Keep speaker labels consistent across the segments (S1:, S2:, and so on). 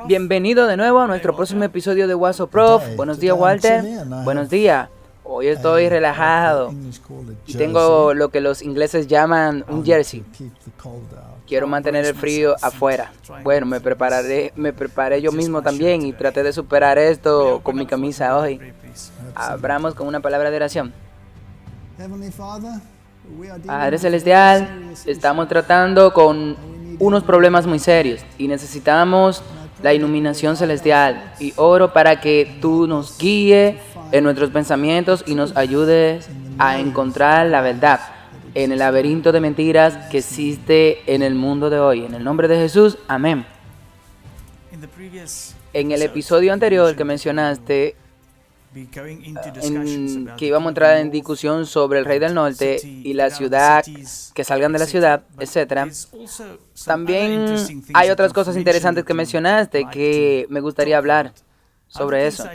S1: Bienvenido de nuevo a nuestro próximo episodio de WhatsApp Prof. Buenos días, Walter. Buenos días. Hoy estoy relajado y tengo lo que los ingleses llaman un jersey. Quiero mantener el frío afuera. Bueno, me preparé yo mismo también y traté de superar esto con mi camisa hoy. Abramos con una palabra de oración. Padre Celestial, estamos tratando con unos problemas muy serios y necesitamos la iluminación celestial, y oro para que tú nos guíes en nuestros pensamientos y nos ayudes a encontrar la verdad en el laberinto de mentiras que existe en el mundo de hoy. En el nombre de Jesús, amén. En el episodio anterior que mencionaste, que íbamos a entrar en discusión sobre el Rey del Norte y la ciudad, que salgan de la ciudad, etc. También hay otras cosas interesantes que mencionaste que me gustaría hablar sobre eso.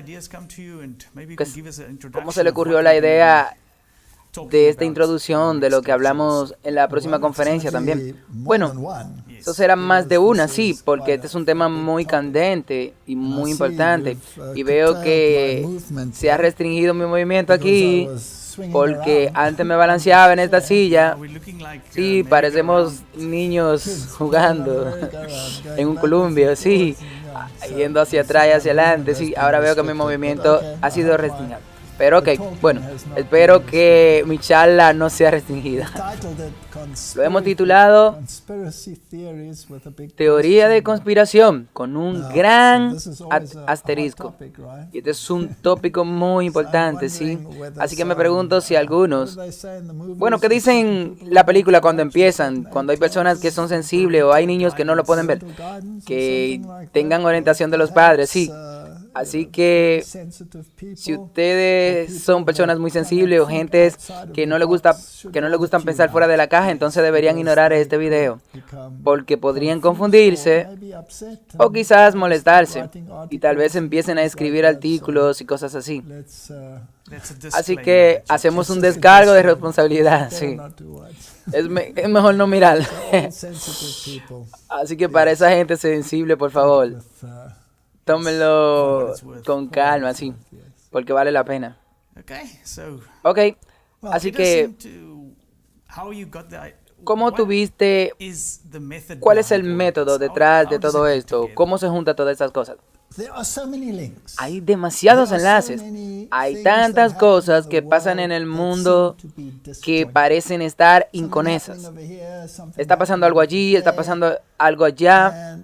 S1: ¿Cómo se le ocurrió la idea de esta introducción de lo que hablamos en la próxima conferencia también? Bueno, eso será más de una, sí, porque este es un tema muy candente y muy importante. Y veo que se ha restringido mi movimiento aquí, porque antes me balanceaba en esta silla. Sí, parecemos niños jugando en un columpio, sí, yendo hacia atrás y hacia adelante. Sí, ahora veo que mi movimiento ha sido restringido. Pero ok, bueno, espero que mi charla no sea restringida. Lo hemos titulado Teoría de conspiración, con un gran asterisco. Y este es un tópico muy importante, ¿sí? Así que me pregunto si algunos... Bueno, ¿qué dicen la película cuando empiezan? Cuando hay personas que son sensibles o hay niños que no lo pueden ver, que tengan orientación de los padres, sí. Así que si ustedes son personas muy sensibles o gentes que no les gustan pensar fuera de la caja, entonces deberían ignorar este video, porque podrían confundirse o quizás molestarse y tal vez empiecen a escribir artículos y cosas así. Así que hacemos un descargo de responsabilidad, sí. Es mejor no mirar. Así que para esa gente sensible, por favor, tómenlo con calma, sí, porque vale la pena. Ok, así que, ¿cómo tuviste? ¿Cuál es el método detrás de todo esto? ¿Cómo se juntan todas estas cosas? Hay demasiados enlaces. Hay tantas cosas que pasan en el mundo que parecen estar inconexas. Está pasando algo allí, está pasando algo allá.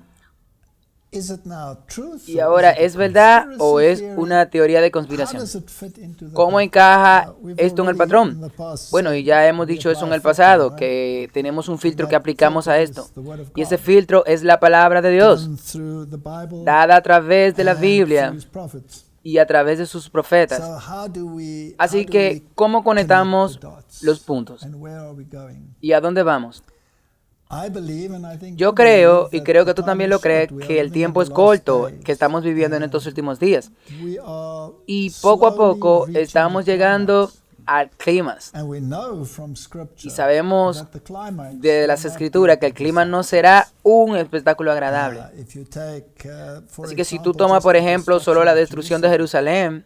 S1: Y ahora, ¿es verdad o es una teoría de conspiración? ¿Cómo encaja esto en el patrón? Bueno, y ya hemos dicho eso en el pasado, que tenemos un filtro que aplicamos a esto. Y ese filtro es la palabra de Dios, dada a través de la Biblia y a través de sus profetas. Así que, ¿cómo conectamos los puntos? ¿Y a dónde vamos? Yo creo, y creo que tú también lo crees, que el tiempo es corto que estamos viviendo en estos últimos días. Y poco a poco estamos llegando al clímax. Y sabemos de las escrituras que el clima no será un espectáculo agradable. Así que si tú tomas, por ejemplo, solo la destrucción de Jerusalén,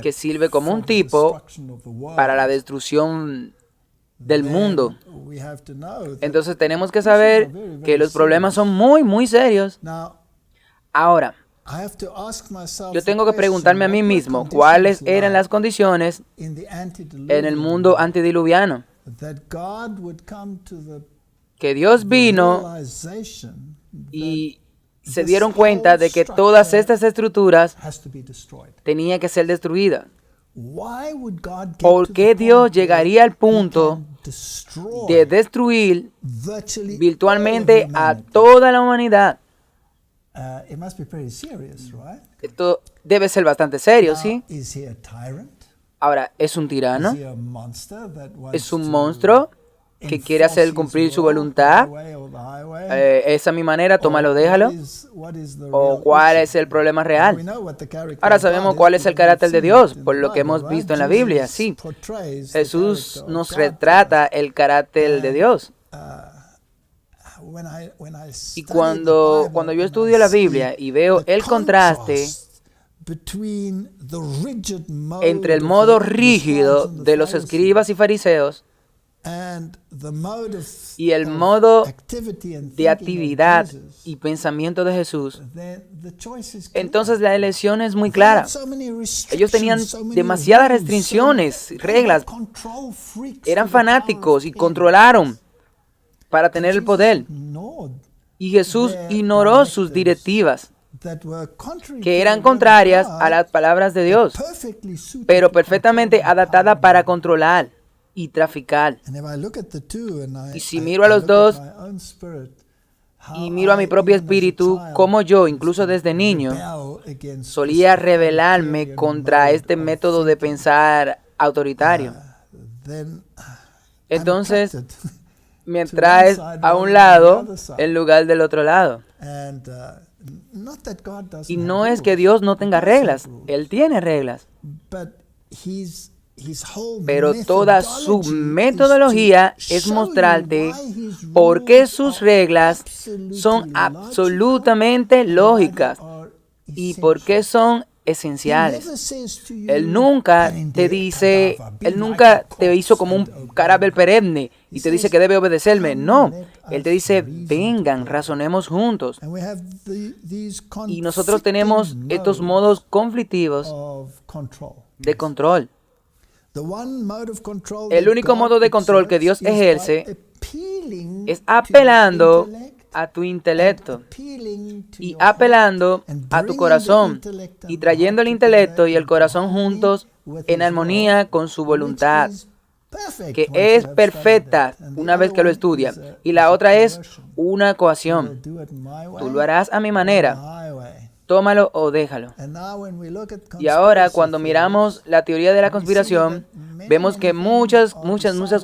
S1: que sirve como un tipo para la destrucción del mundo, entonces tenemos que saber que los problemas son muy, muy serios. Ahora, yo tengo que preguntarme a mí mismo cuáles eran las condiciones en el mundo antediluviano. Que Dios vino y se dieron cuenta de que todas estas estructuras tenían que ser destruidas. ¿Por qué Dios llegaría al punto de destruir virtualmente a toda la humanidad? Esto debe ser bastante serio, ¿sí? Ahora, ¿es un tirano? ¿Es un monstruo que quiere hacer cumplir su voluntad? ¿Esa es mi manera? Tómalo, déjalo. ¿O cuál es el problema real? Ahora sabemos cuál es el carácter de Dios, por lo que hemos visto en la Biblia, sí. Jesús nos retrata el carácter de Dios. Y cuando yo estudio la Biblia y veo el contraste entre el modo rígido de los escribas y fariseos y el modo de actividad y pensamiento de Jesús, entonces la elección es muy clara. Ellos tenían demasiadas restricciones, reglas, eran fanáticos y controlaron para tener el poder. Y Jesús ignoró sus directivas, que eran contrarias a las palabras de Dios, pero perfectamente adaptadas para controlar y traficar. Y si miro a los dos y miro a mi propio espíritu, como yo, incluso desde niño, solía rebelarme contra este método de pensar autoritario. Entonces, me traes a un lado en lugar del otro lado. Y no es que Dios no tenga reglas, Él tiene reglas. Pero toda su metodología es mostrarte por qué sus reglas son absolutamente lógicas y por qué son esenciales. Él nunca te dice, Él nunca te hizo como un carácter perenne y te dice que debe obedecerme. No, Él te dice, vengan, razonemos juntos. Y nosotros tenemos estos modos conflictivos de control. El único modo de control que Dios ejerce es apelando a tu intelecto y apelando a tu corazón y trayendo el intelecto y el corazón juntos en armonía con su voluntad, que es perfecta una vez que lo estudias. Y la otra es una ecuación. Tú lo harás a mi manera. Tómalo o déjalo. Y ahora, cuando miramos la teoría de la conspiración, vemos que muchas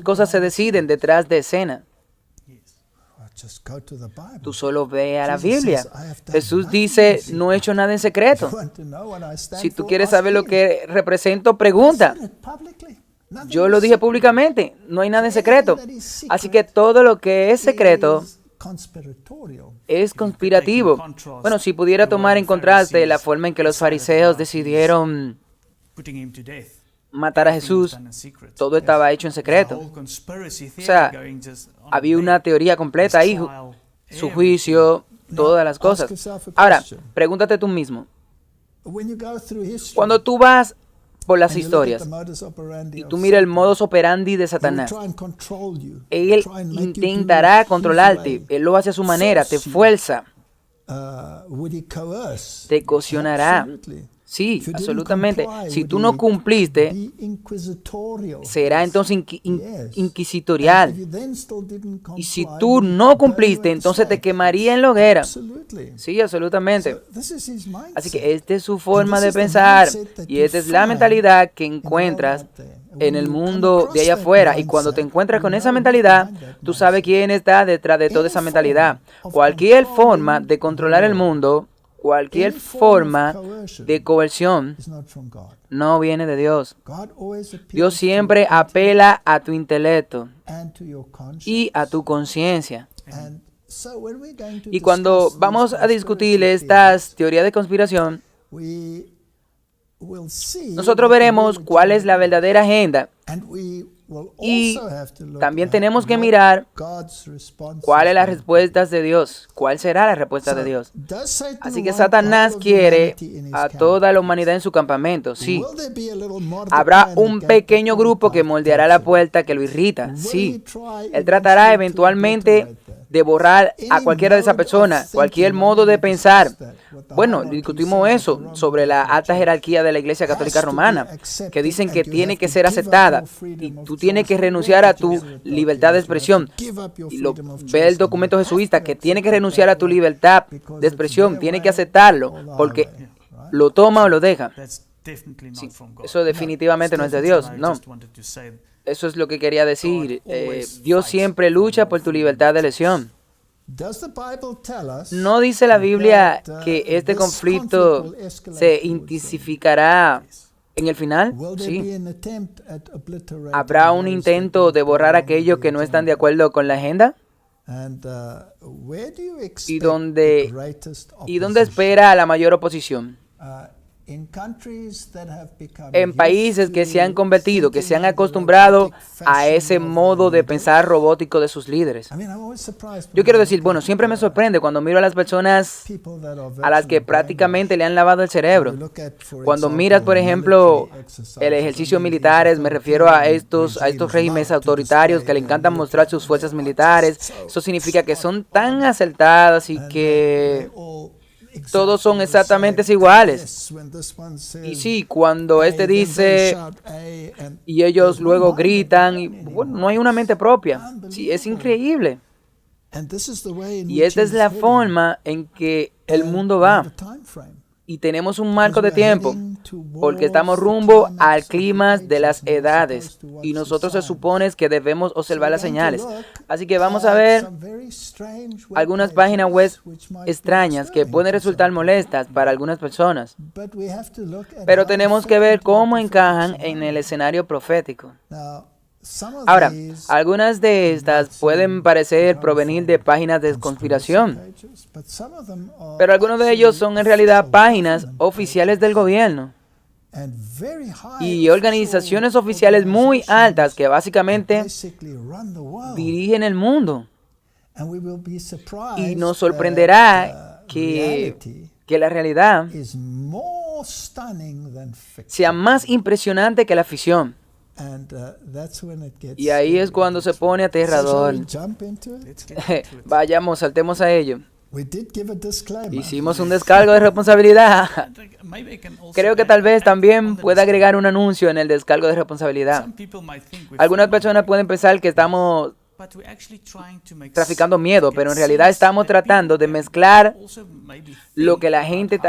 S1: cosas se deciden detrás de escena. Tú solo ve a la Biblia. Jesús dice, no he hecho nada en secreto. Si tú quieres saber lo que represento, pregunta. Yo lo dije públicamente, no hay nada en secreto. Así que todo lo que es secreto es conspirativo. Bueno, si pudiera tomar en contraste la forma en que los fariseos decidieron matar a Jesús, todo estaba hecho en secreto. O sea, había una teoría completa ahí, su juicio, todas las cosas. Ahora, pregúntate tú mismo. Cuando tú vas por las historias y tú miras el modus operandi de Satanás, él intentará controlarte, él lo hace a su manera, te fuerza, te coaccionará. Sí, absolutamente. Si tú no cumpliste, será entonces inquisitorial. Y si tú no cumpliste, entonces te quemaría en la hoguera. Sí, absolutamente. Así que esta es su forma de pensar y esta es la mentalidad que encuentras en el mundo de allá afuera. Y cuando te encuentras con esa mentalidad, tú sabes quién está detrás de toda esa mentalidad. Cualquier forma de controlar el mundo, cualquier forma de coerción no viene de Dios. Dios siempre apela a tu intelecto y a tu conciencia. Y cuando vamos a discutir estas teorías de conspiración, nosotros veremos cuál es la verdadera agenda. Y también tenemos que mirar cuál es la respuesta de Dios. ¿Cuál será la respuesta de Dios? Así que Satanás quiere a toda la humanidad en su campamento. Sí. Habrá un pequeño grupo que moldeará la puerta que lo irrita. Sí. Él tratará eventualmente de borrar a cualquiera de esas personas, cualquier modo de pensar. Bueno, discutimos eso sobre la alta jerarquía de la Iglesia Católica Romana, que dicen que tiene que ser aceptada y tú tienes que renunciar a tu libertad de expresión. Y ve el documento jesuita, que tiene que renunciar a tu libertad de expresión, tiene que aceptarlo, porque lo toma o lo deja. Sí, eso definitivamente no es de Dios, no. Eso es lo que quería decir. Dios siempre lucha por tu libertad de elección. ¿No dice la Biblia que este conflicto se intensificará en el final? Sí. ¿Habrá un intento de borrar a aquellos que no están de acuerdo con la agenda? ¿Y dónde espera la mayor oposición? En países que se han convertido, que se han acostumbrado a ese modo de pensar robótico de sus líderes. Yo quiero decir, bueno, siempre me sorprende cuando miro a las personas a las que prácticamente le han lavado el cerebro. Cuando miras, por ejemplo, el ejercicio militares, me refiero a estos regímenes autoritarios que le encantan mostrar sus fuerzas militares. Eso significa que son tan acertadas y que todos son exactamente iguales. Y sí, cuando este dice y ellos luego gritan, y bueno, no hay una mente propia. Sí, es increíble. Y esta es la forma en que el mundo va. Y tenemos un marco de tiempo, porque estamos rumbo al clima de las edades, y nosotros se supone que debemos observar las señales. Así que vamos a ver algunas páginas web extrañas que pueden resultar molestas para algunas personas, pero tenemos que ver cómo encajan en el escenario profético. Ahora, algunas de estas pueden parecer provenir de páginas de conspiración, pero algunos de ellos son en realidad páginas oficiales del gobierno y organizaciones oficiales muy altas que básicamente dirigen el mundo. Y nos sorprenderá que la realidad sea más impresionante que la ficción. Y ahí es cuando se pone aterrador. Vayamos, saltemos a ello. Hicimos un descargo de responsabilidad. Creo que tal vez también pueda agregar un anuncio en el descargo de responsabilidad. Algunas personas pueden pensar que estamos traficando miedo, pero en realidad estamos tratando de mezclar lo que la gente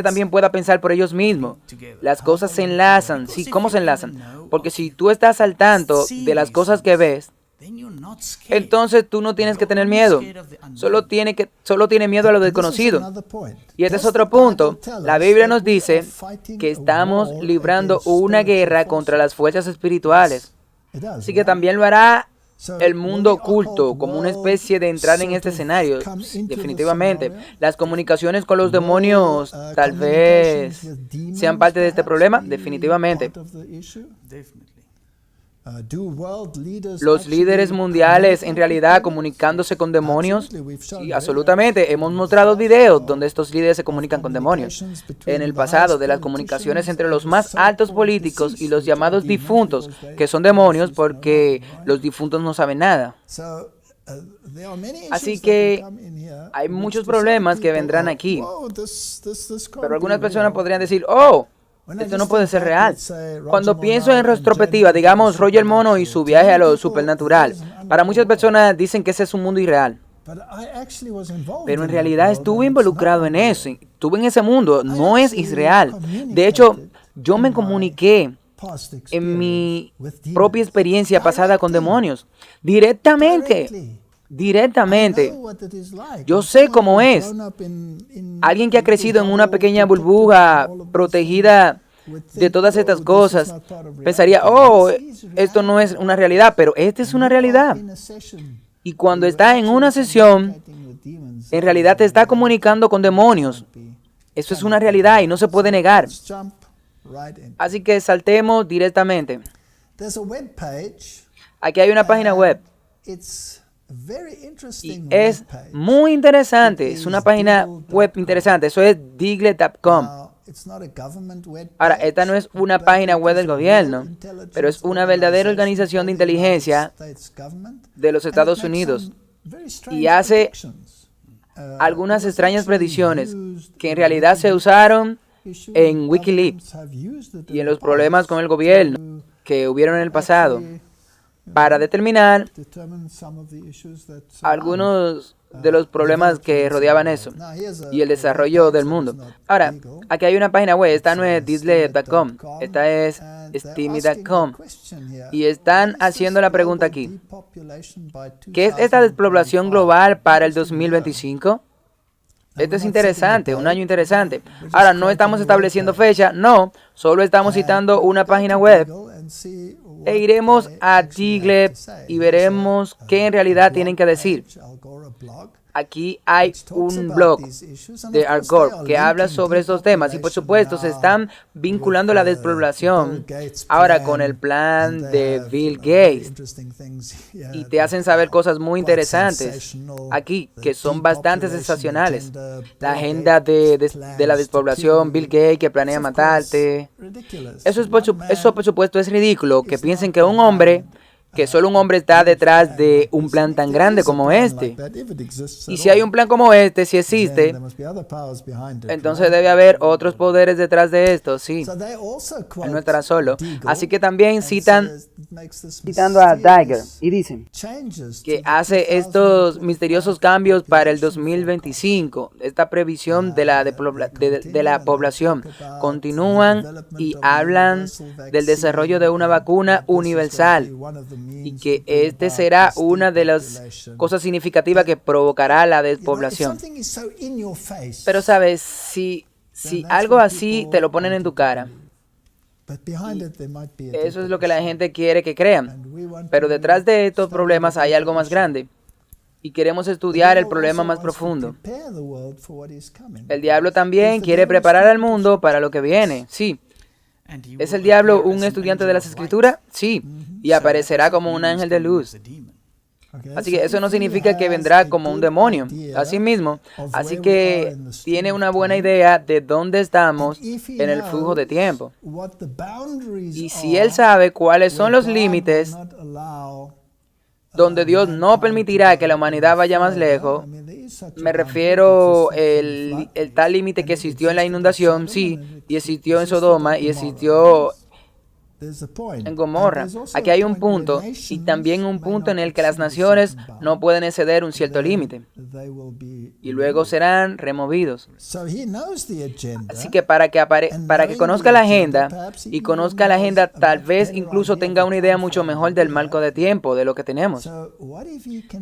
S1: también pueda pensar por ellos mismos. Las cosas se enlazan. Sí, ¿cómo se enlazan? Porque si tú estás al tanto de las cosas que ves, entonces tú no tienes que tener miedo. Solo tiene miedo a lo desconocido. Y este es otro punto. La Biblia nos dice que estamos librando una guerra contra las fuerzas espirituales. Así que también lo hará el mundo oculto, como una especie de entrada en este escenario. Definitivamente. Las comunicaciones con los demonios tal vez sean parte de este problema. Definitivamente. Los líderes mundiales en realidad comunicándose con demonios. Sí, absolutamente. Hemos mostrado videos donde estos líderes se comunican con demonios. En el pasado, de las comunicaciones entre los más altos políticos y los llamados difuntos, que son demonios porque los difuntos no saben nada. Así que hay muchos problemas que vendrán aquí. Pero algunas personas podrían decir, oh, esto no puede ser real. Cuando pienso en retrospectiva, digamos Roger Mono y su viaje a lo supernatural, para muchas personas dicen que ese es un mundo irreal. Pero en realidad estuve involucrado en eso, estuve en ese mundo, no es irreal. De hecho, yo me comuniqué en mi propia experiencia pasada con demonios, directamente. Yo sé cómo es. Alguien que ha crecido en una pequeña burbuja protegida de todas estas cosas pensaría, oh, esto no es una realidad, pero esta es una realidad. Y cuando está en una sesión, en realidad te está comunicando con demonios. Eso es una realidad y no se puede negar. Así que saltemos directamente. Aquí hay una página web. Y es muy interesante, es una página web interesante, eso es Diglett.com. Ahora, esta no es una página web del gobierno, pero es una verdadera organización de inteligencia de los Estados Unidos y hace algunas extrañas predicciones que en realidad se usaron en Wikileaks y en los problemas con el gobierno que hubieron en el pasado, para determinar algunos de los problemas que rodeaban eso y el desarrollo del mundo. Ahora, aquí hay una página web, esta no es Diglett.com, esta es Steamy.com, y están haciendo la pregunta aquí: ¿qué es esta despoblación global para el 2025? Esto es interesante, un año interesante. Ahora, no estamos estableciendo fecha, no, solo estamos citando una página web. E iremos a Diglett y veremos qué en realidad tienen que decir. Aquí hay un blog de Al Gore que habla sobre estos temas y por supuesto se están vinculando la despoblación ahora con el plan de Bill Gates y te hacen saber cosas muy interesantes aquí que son bastante sensacionales. La agenda de la despoblación, Bill Gates que planea matarte. Eso por supuesto es ridículo, que piensen que que solo un hombre está detrás de un plan tan grande como este. Y si hay un plan como este, si existe, entonces debe haber otros poderes detrás de esto, sí. Él no estará solo. Así que también citando a Tiger, y dicen que hace estos misteriosos cambios para el 2025, esta previsión de la población. Continúan y hablan del desarrollo de una vacuna universal. Y que este será una de las cosas significativas que provocará la despoblación. Pero sabes, si algo así te lo ponen en tu cara, eso es lo que la gente quiere que crean. Pero detrás de estos problemas hay algo más grande. Y queremos estudiar el problema más profundo. El diablo también quiere preparar al mundo para lo que viene, sí. ¿Es el diablo un estudiante de las Escrituras? Sí, y aparecerá como un ángel de luz. Así que eso no significa que vendrá como un demonio. Así mismo, así que tiene una buena idea de dónde estamos en el flujo de tiempo. Y si él sabe cuáles son los límites donde Dios no permitirá que la humanidad vaya más lejos, me refiero el tal límite que existió en la inundación, sí, y existió en Sodoma, y existió en Gomorra. Aquí hay un punto, y también un punto en el que las naciones no pueden exceder un cierto límite, y luego serán removidos. Así que para que conozca la agenda, y conozca la agenda, tal vez incluso tenga una idea mucho mejor del marco de tiempo, de lo que tenemos.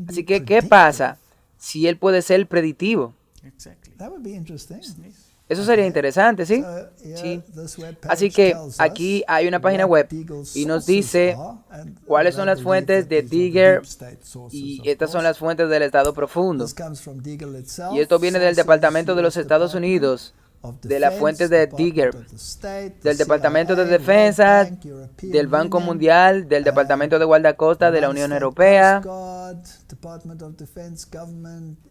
S1: Así que, ¿qué pasa si él puede ser predictivo? Eso sería interesante, ¿sí? Sí. Así que aquí hay una página web y nos dice cuáles son las fuentes de Digger, y estas son las fuentes del Estado Profundo. Y esto viene del Departamento de los Estados Unidos, de las fuentes de Digger, del Departamento de Defensa, del Banco Mundial, del Departamento de Guardacosta de la Unión Europea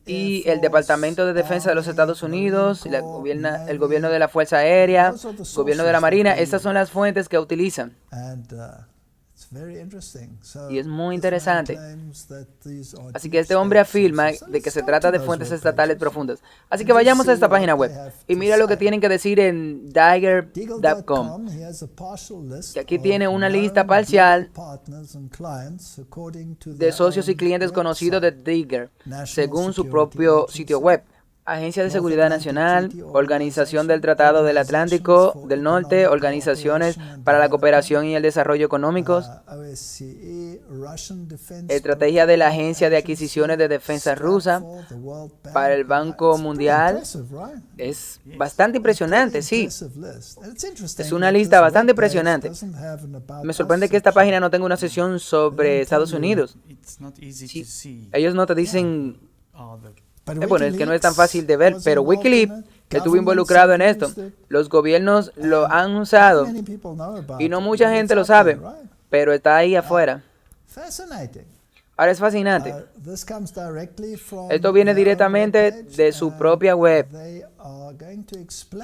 S1: y el Departamento de Defensa de los Estados Unidos, el gobierno de la Fuerza Aérea, el gobierno de la Marina. Estas son las fuentes que utilizan. Y es muy interesante. Así que este hombre afirma de que se trata de fuentes estatales profundas. Así que vayamos a esta página web y mira lo que tienen que decir en Digger.com. Que aquí tiene una lista parcial de socios y clientes conocidos de Digger, según su propio sitio web. Agencia de Seguridad Nacional, Organización del Tratado del Atlántico del Norte, Organizaciones para la Cooperación y el Desarrollo Económicos, Estrategia de la Agencia de Adquisiciones de Defensa Rusa, para el Banco Mundial. Es bastante impresionante, sí. Es una lista bastante impresionante. Me sorprende que esta página no tenga una sección sobre Estados Unidos. Sí. Ellos no te dicen... Bueno, es que no es tan fácil de ver, pero Wikileaks estuvo involucrado en esto. Los gobiernos lo han usado y no mucha gente lo sabe, pero está ahí afuera. Ahora es fascinante. Esto viene directamente de su propia web.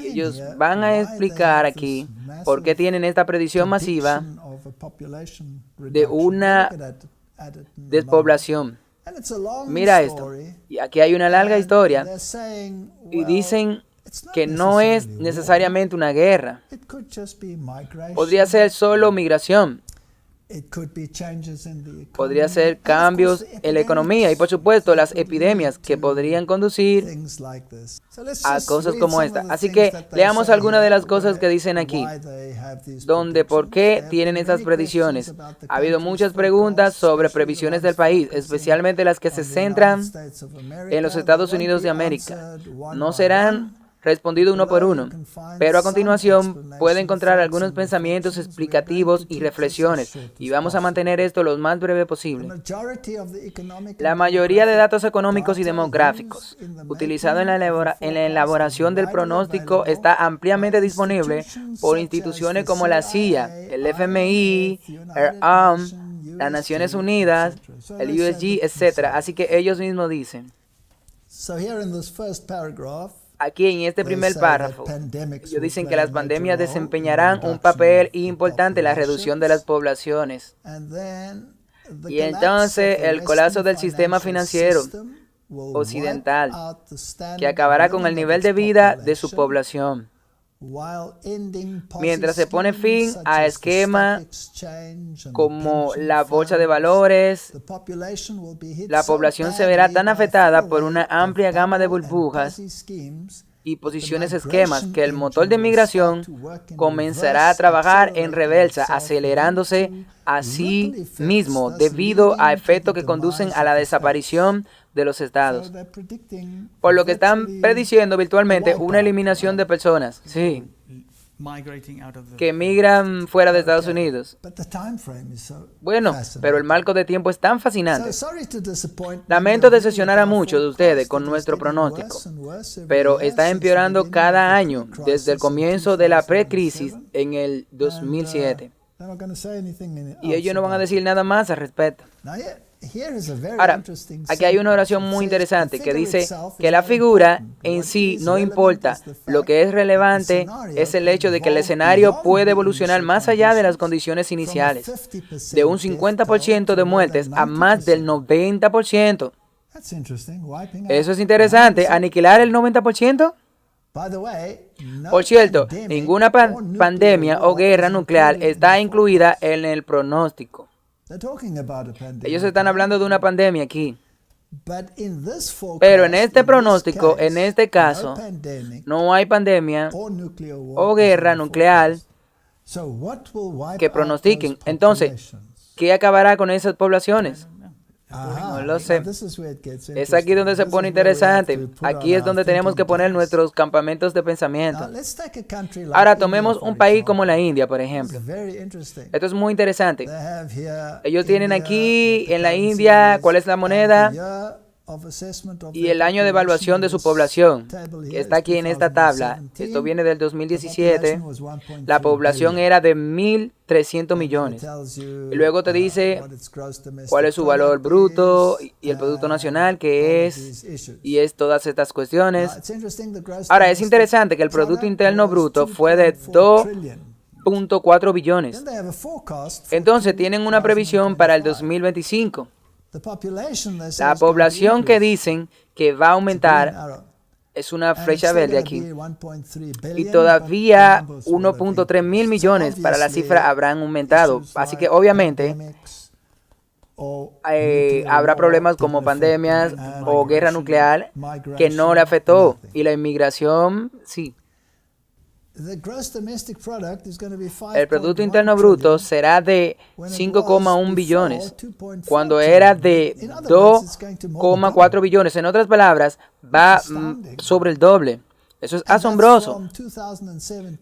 S1: Ellos van a explicar aquí por qué tienen esta predicción masiva de una despoblación. Mira esto, y aquí hay una larga historia, y dicen que no es necesariamente una guerra, podría ser solo migración, podría ser cambios en la economía y por supuesto las epidemias que podrían conducir a cosas como esta. Así que leamos algunas de las cosas que dicen aquí, donde por qué tienen estas predicciones. Ha habido muchas preguntas sobre previsiones del país, especialmente las que se centran en los Estados Unidos de América. No serán respondido uno por uno, pero a continuación puede encontrar algunos pensamientos explicativos y reflexiones, y vamos a mantener esto lo más breve posible. La mayoría de datos económicos y demográficos utilizados en la elaboración del pronóstico está ampliamente disponible por instituciones como la CIA, el FMI, el OMS, las Naciones Unidas, el USG, etc. Así que ellos mismos dicen. Aquí en este primer párrafo, ellos dicen que las pandemias desempeñarán un papel importante en la reducción de las poblaciones. Y entonces el colapso del sistema financiero occidental, que acabará con el nivel de vida de su población. Mientras se pone fin a esquemas como la bolsa de valores, la población se verá tan afectada por una amplia gama de burbujas y posiciones esquemas que el motor de migración comenzará a trabajar en reversa, acelerándose a sí mismo debido a efectos que conducen a la desaparición de los estados. Por lo que están prediciendo virtualmente una eliminación de personas, sí, que migran fuera de Estados Unidos. Bueno, pero el marco de tiempo es tan fascinante. Lamento decepcionar a muchos de ustedes con nuestro pronóstico, pero está empeorando cada año desde el comienzo de la precrisis en el 2007. Y ellos no van a decir nada más al respecto. Ahora, aquí hay una oración muy interesante que dice que la figura en sí no importa. Lo que es relevante es el hecho de que el escenario puede evolucionar más allá de las condiciones iniciales, de un 50% de muertes a más del 90%. Eso es interesante. ¿Aniquilar el 90%? Por cierto, ninguna pandemia o guerra nuclear está incluida en el pronóstico. Ellos están hablando de una pandemia aquí. Pero en este pronóstico, en este caso, no hay pandemia o guerra nuclear que pronostiquen. Entonces, ¿qué acabará con esas poblaciones? No lo sé. Es aquí donde se pone interesante. Aquí es donde tenemos que poner nuestros campamentos de pensamiento. Ahora tomemos un país como la India, por ejemplo. Esto es muy interesante. Ellos tienen aquí en la India cuál es la moneda y el año de evaluación de su población, que está aquí en esta tabla. Esto viene del 2017. La población era de 1.300 millones. Y luego te dice cuál es su valor bruto y el Producto Nacional, que es, y es todas estas cuestiones. Ahora, es interesante que el Producto Interno Bruto fue de 2.4 billones. Entonces, tienen una previsión para el 2025. La población que dicen que va a aumentar es una flecha verde aquí. Y todavía 1.3 mil millones para la cifra habrán aumentado. Así que obviamente habrá problemas como pandemias o guerra nuclear que no le afectó. Y la inmigración, sí. El Producto Interno Bruto será de 5,1 billones, cuando era de 2,4 billones. En otras palabras, va sobre el doble. Eso es asombroso.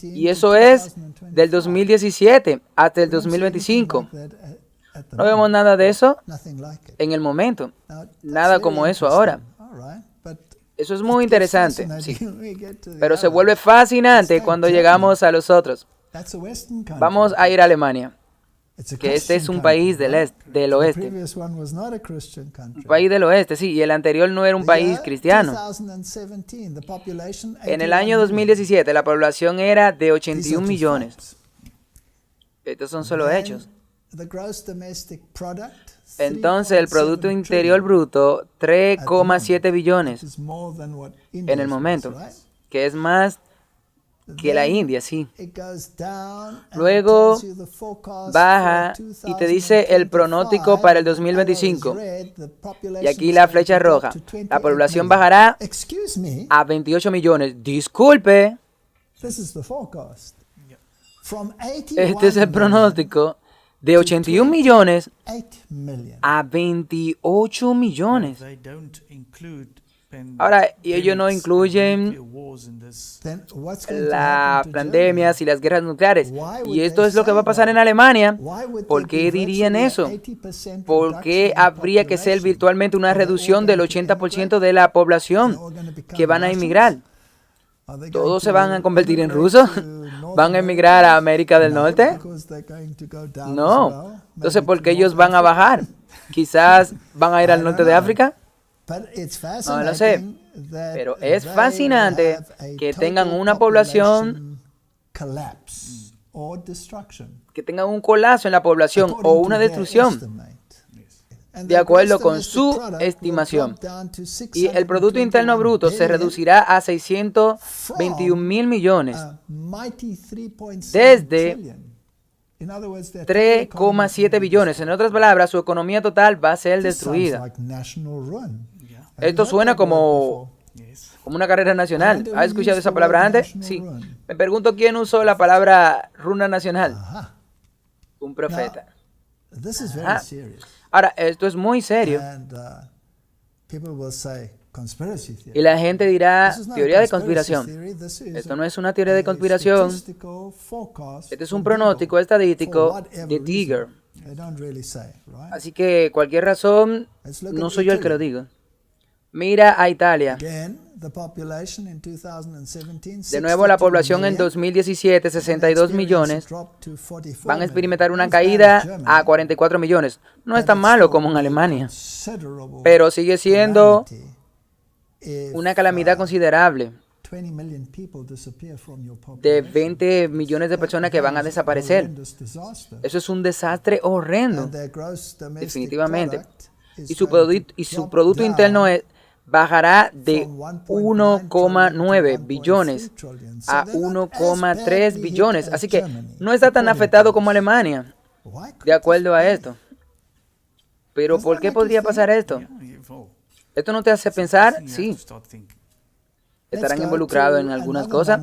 S1: Y eso es del 2017 hasta el 2025. No vemos nada de eso en el momento. Nada como eso ahora. Eso es muy interesante, sí. Pero se vuelve fascinante cuando llegamos a los otros. Vamos a ir a Alemania, que este es un país del oeste. Un país del oeste, sí, y el anterior no era un país cristiano. En el año 2017 la población era de 81 millones. Estos son solo hechos. Entonces, el Producto Interior Bruto, 3,7 billones en el momento, que es más que la India, sí. Luego baja y te dice el pronóstico para el 2025. Y aquí la flecha roja. La población bajará a 28 millones. Disculpe. Este es el pronóstico. De 81 millones a 28 millones. Ahora, y ellos no incluyen las pandemias y las guerras nucleares. Y esto es lo que va a pasar en Alemania. ¿Por qué dirían eso? ¿Por qué habría que ser virtualmente una reducción del 80% de la población que van a emigrar? ¿Todos se van a convertir en rusos? ¿Van a emigrar a América del Norte? No. Entonces, ¿por qué ellos van a bajar? Quizás van a ir al norte de África. No lo sé. Pero es fascinante que tengan una población, que tengan un colapso en la población o una destrucción, de acuerdo con su estimación. Y el Producto Interno Bruto se reducirá a 621.000 millones, desde 3,7 billones. En otras palabras, su economía total va a ser destruida. Esto suena como una carrera nacional. ¿Has escuchado esa palabra antes? Sí. Me pregunto quién usó la palabra runa nacional. Un profeta. Ahora, esto es muy serio. Y la gente dirá, teoría de conspiración. Esto no es una teoría de conspiración. Este es un pronóstico estadístico de Digger. Así que cualquier razón, no soy yo el que lo digo. Mira a Italia. De nuevo, la población en 2017, 62 millones, van a experimentar una caída a 44 millones. No es tan malo como en Alemania, pero sigue siendo una calamidad considerable de 20 millones de personas que van a desaparecer. Eso es un desastre horrendo, definitivamente. Y su Producto Interno bajará de 1,9 billones a 1,3 billones. Así que no está tan afectado como Alemania, de acuerdo a esto. Pero ¿por qué podría pasar esto? ¿Esto no te hace pensar? Sí. ¿Estarán involucrados en algunas cosas?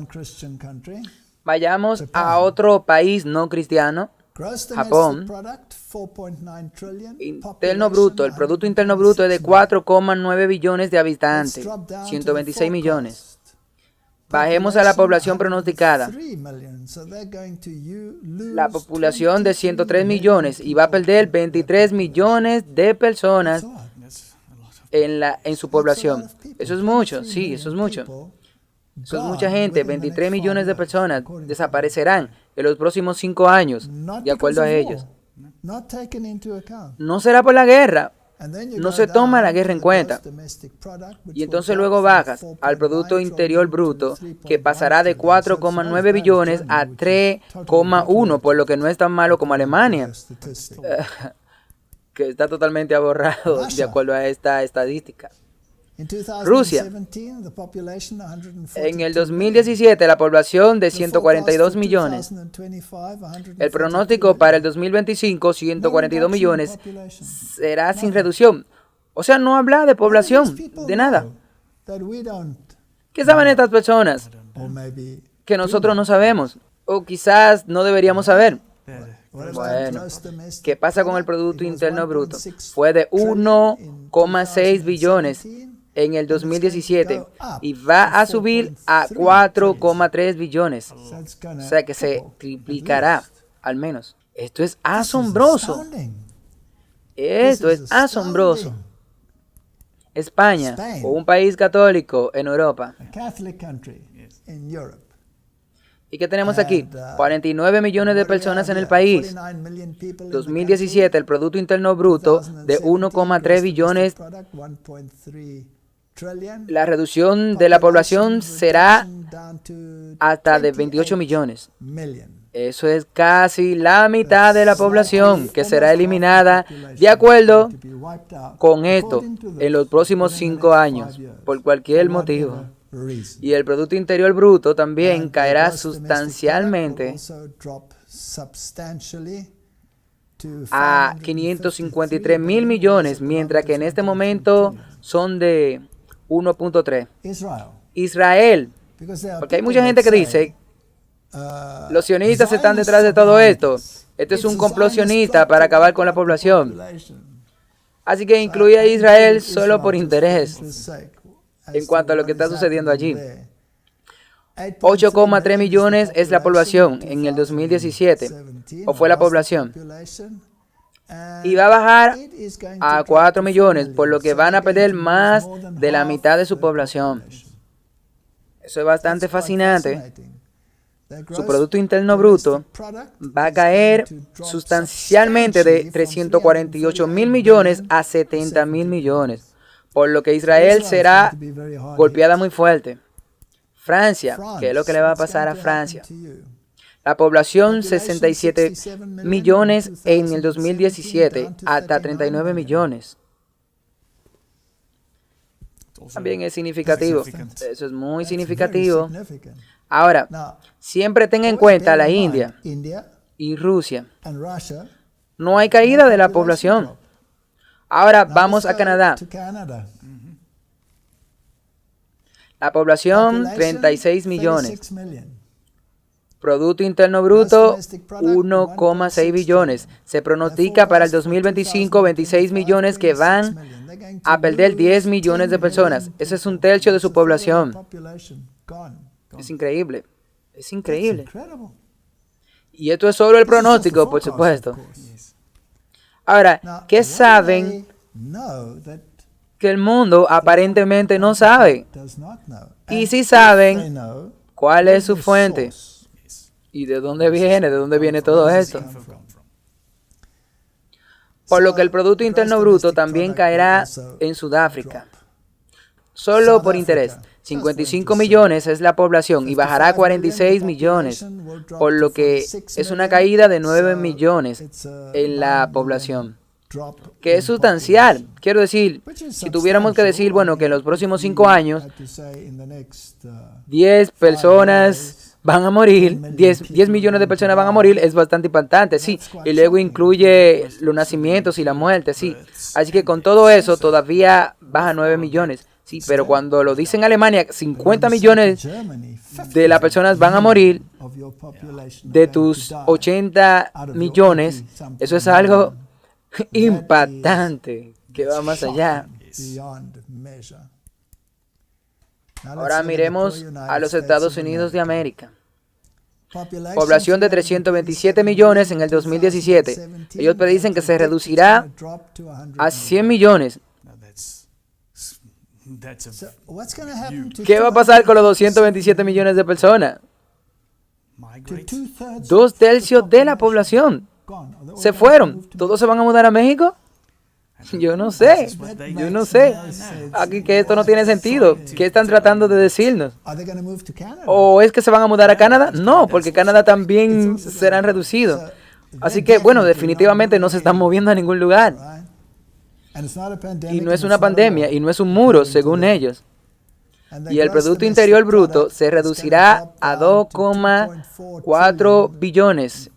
S1: Vayamos a otro país no cristiano, Japón. El Producto Interno Bruto es de 4,9 billones de habitantes, 126 millones. Bajemos a la población pronosticada. La población de 103 millones y va a perder 23 millones de personas en su población. Eso es mucho, sí, eso es mucho. Eso es mucha gente. 23 millones de personas desaparecerán en los próximos 5 años, de acuerdo a ellos. No será por la guerra. No se toma la guerra en cuenta. Y entonces luego bajas al Producto Interior Bruto, que pasará de 4,9 billones a 3,1, por lo que no es tan malo como Alemania, que está totalmente aborrado de acuerdo a esta estadística. Rusia. En el 2017, la población de 142 millones. El pronóstico para el 2025, 142 millones, será sin reducción. O sea, no habla de población, de nada. ¿Qué saben estas personas? Que nosotros no sabemos. O quizás no deberíamos saber. Bueno, ¿qué pasa con el Producto Interno Bruto? Fue de 1,6 billones en el 2017 y va a subir a 4,3 billones. O sea que se triplicará, al menos. Esto es asombroso. Esto es asombroso. España, o un país católico en Europa. ¿Y qué tenemos aquí? 49 millones de personas en el país. 2017, el Producto Interno Bruto de 1,3 billones. La reducción de la población será hasta de 28 millones. Eso es casi la mitad de la población que será eliminada de acuerdo con esto en los próximos 5 años, por cualquier motivo. Y el Producto Interior Bruto también caerá sustancialmente a 553 mil millones, mientras que en este momento son de 1.3. Israel, porque hay mucha gente que dice, los sionistas están detrás de todo esto. Este es un complot sionista para acabar con la población. Así que incluye a Israel solo por interés. en cuanto a lo que está sucediendo allí. 8,3 millones es la población en el 2017, o fue la población. Y va a bajar a 4 millones, por lo que van a perder más de la mitad de su población. Eso es bastante fascinante. Su Producto Interno Bruto va a caer sustancialmente de 348.000 millones a 70.000 millones, por lo que Israel será golpeada muy fuerte. Francia, ¿qué es lo que le va a pasar a Francia? La población 67 millones en el 2017 hasta 39 millones. También es significativo. Eso es muy significativo. Ahora, siempre tenga en cuenta la India y Rusia. No hay caída de la población. Ahora vamos a Canadá. La población, 36 millones. Producto Interno Bruto, 1,6 billones. Se pronostica para el 2025 26 millones que van a perder 10 millones de personas. Ese es un tercio de su población. Es increíble. Es increíble. Y esto es solo el pronóstico, por supuesto. Ahora, ¿qué saben que el mundo aparentemente no sabe? Y si saben, ¿cuál es su fuente? ¿Y de dónde viene? ¿De dónde viene todo esto? Por lo que el Producto Interno Bruto también caerá en Sudáfrica. Solo por interés. 55 millones es la población y bajará a 46 millones, por lo que es una caída de 9 millones en la población, que es sustancial. Quiero decir, si tuviéramos que decir, bueno, que en los próximos 5 años 10 personas van a morir, 10 millones de personas van a morir, es bastante impactante, sí. Y luego incluye los nacimientos y la muerte, sí. Así que con todo eso todavía baja 9 millones. Sí, pero cuando lo dice en Alemania, 50 millones de las personas van a morir de tus 80 millones. Eso es algo impactante, que va más allá. Ahora miremos a los Estados Unidos de América. Población de 327 millones en el 2017. Ellos predicen que se reducirá a 100 millones. ¿Qué va a pasar con los 227 millones de personas? 2/3 de la población se fueron. ¿Todos se van a mudar a México? Yo no sé. Yo no sé. Aquí que esto no tiene sentido. ¿Qué están tratando de decirnos? ¿O es que se van a mudar a Canadá? No, porque Canadá también serán reducidos. Así que, bueno, definitivamente no se están moviendo a ningún lugar. Y no es una pandemia, y no es un muro, según ellos. Y el Producto Interior Bruto se reducirá a 2,4 billones.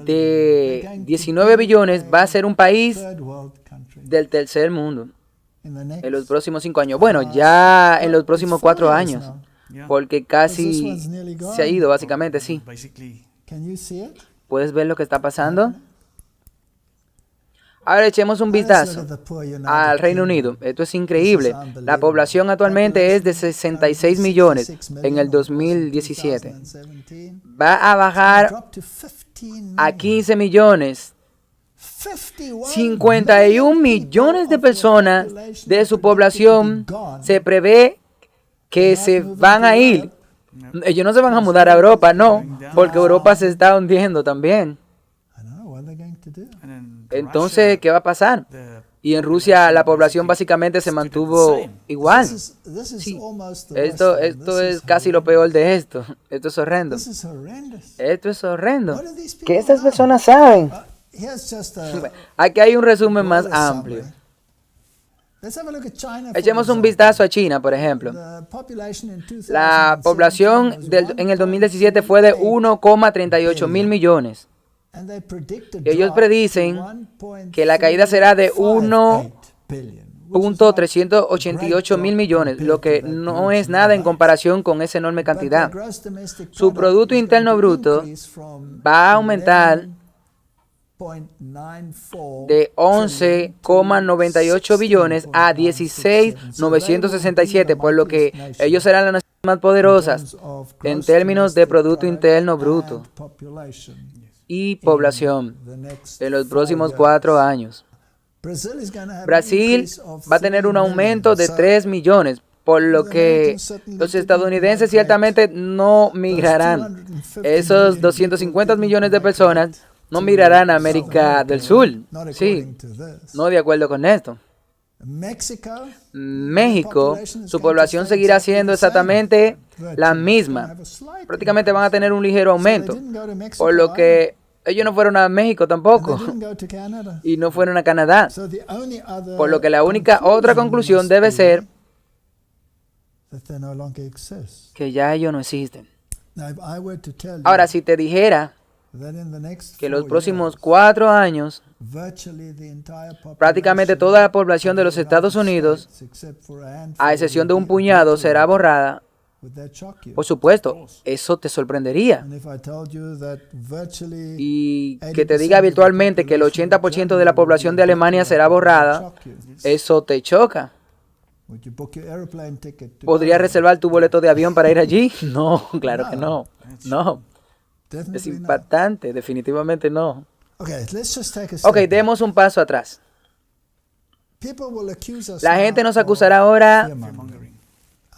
S1: De 19 billones va a ser un país del tercer mundo en los próximos 5 años. Bueno, ya en los próximos 4 años, porque casi se ha ido, básicamente, sí. ¿Puedes ver lo que está pasando? Ahora echemos un vistazo al Reino Unido. Esto es increíble. La población actualmente es de 66 millones en el 2017. Va a bajar a 15 millones. 51 millones de personas de su población se prevé que se van a ir. Ellos no se van a mudar a Europa, no, porque Europa se está hundiendo también. Entonces, ¿qué va a pasar? Y en Rusia la población básicamente se mantuvo igual. Sí. Esto es casi lo peor de esto. Esto es horrendo. Esto es horrendo. ¿Qué estas personas saben? Aquí hay un resumen más amplio. Echemos un vistazo a China, por ejemplo. La población en el 2017 fue de 1,38 mil millones. Ellos predicen que la caída será de 1,388 mil millones, lo que no es nada en comparación con esa enorme cantidad. Su Producto Interno Bruto va a aumentar
S2: de 11,98 billones a 16,967, por lo que ellos serán las naciones más poderosas en términos de Producto Interno Bruto y población en los próximos 4 años. Brasil va a tener un aumento de 3 millones, por lo que los estadounidenses ciertamente no migrarán. Esos 250 millones de personas no migrarán a América del Sur. Sí, no de acuerdo con esto. México, su población seguirá siendo exactamente la misma. Prácticamente van a tener un ligero aumento, por lo que ellos no fueron a México tampoco, y no fueron a Canadá. Por lo que la única otra conclusión debe ser que ya ellos no existen. Ahora, si te dijera que los próximos 4 años, prácticamente toda la población de los Estados Unidos, a excepción de un puñado, será borrada, por supuesto, eso te sorprendería. Y que te diga virtualmente que el 80% de la población de Alemania será borrada, eso te choca. ¿Podrías reservar tu boleto de avión para ir allí? No, claro que no. No. Es impactante, definitivamente no. Ok, demos un paso atrás. La gente nos acusará ahora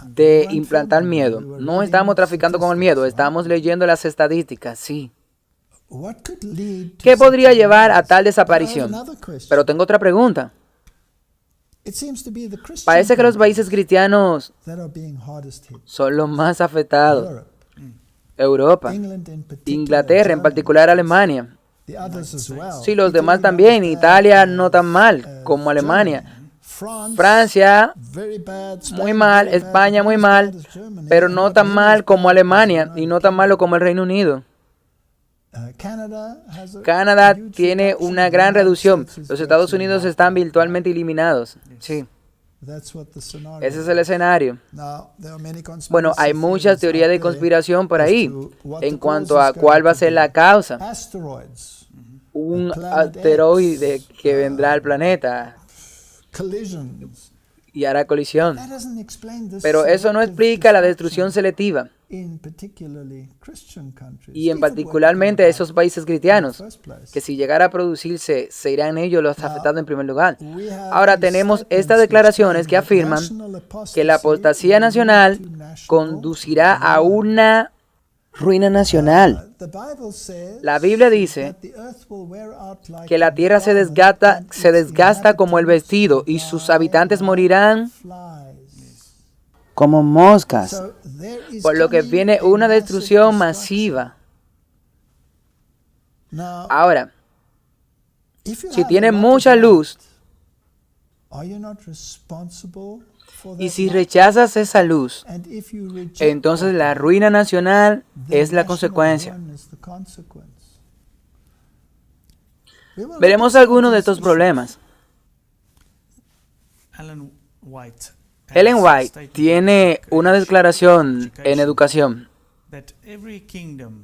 S2: de implantar miedo. No estamos traficando con el miedo, estamos leyendo las estadísticas, sí. ¿Qué podría llevar a tal desaparición? Pero tengo otra pregunta. Parece que los países cristianos son los más afectados. Europa, Inglaterra, en particular Alemania. Sí, los demás también. Italia no tan mal como Alemania. Francia, muy mal. España, muy mal. Pero no tan mal como Alemania y no tan malo como el Reino Unido. Canadá tiene una gran reducción. Los Estados Unidos están virtualmente eliminados. Sí. Ese es el escenario. Bueno, hay muchas teorías de conspiración por ahí en cuanto a cuál va a ser la causa. Un asteroide que vendrá al planeta y hará colisión. Pero eso no explica la destrucción selectiva. Y en particularmente esos países cristianos, que si llegara a producirse, se irán ellos los afectados en primer lugar. Ahora tenemos estas declaraciones que afirman que la apostasía nacional conducirá a una ruina nacional. La Biblia dice que la tierra se desgasta como el vestido y sus habitantes morirán como moscas, por lo que viene una destrucción masiva. Ahora, si tienes mucha luz y si rechazas esa luz, entonces la ruina nacional es la consecuencia. Veremos algunos de estos problemas. Ellen White tiene una declaración en educación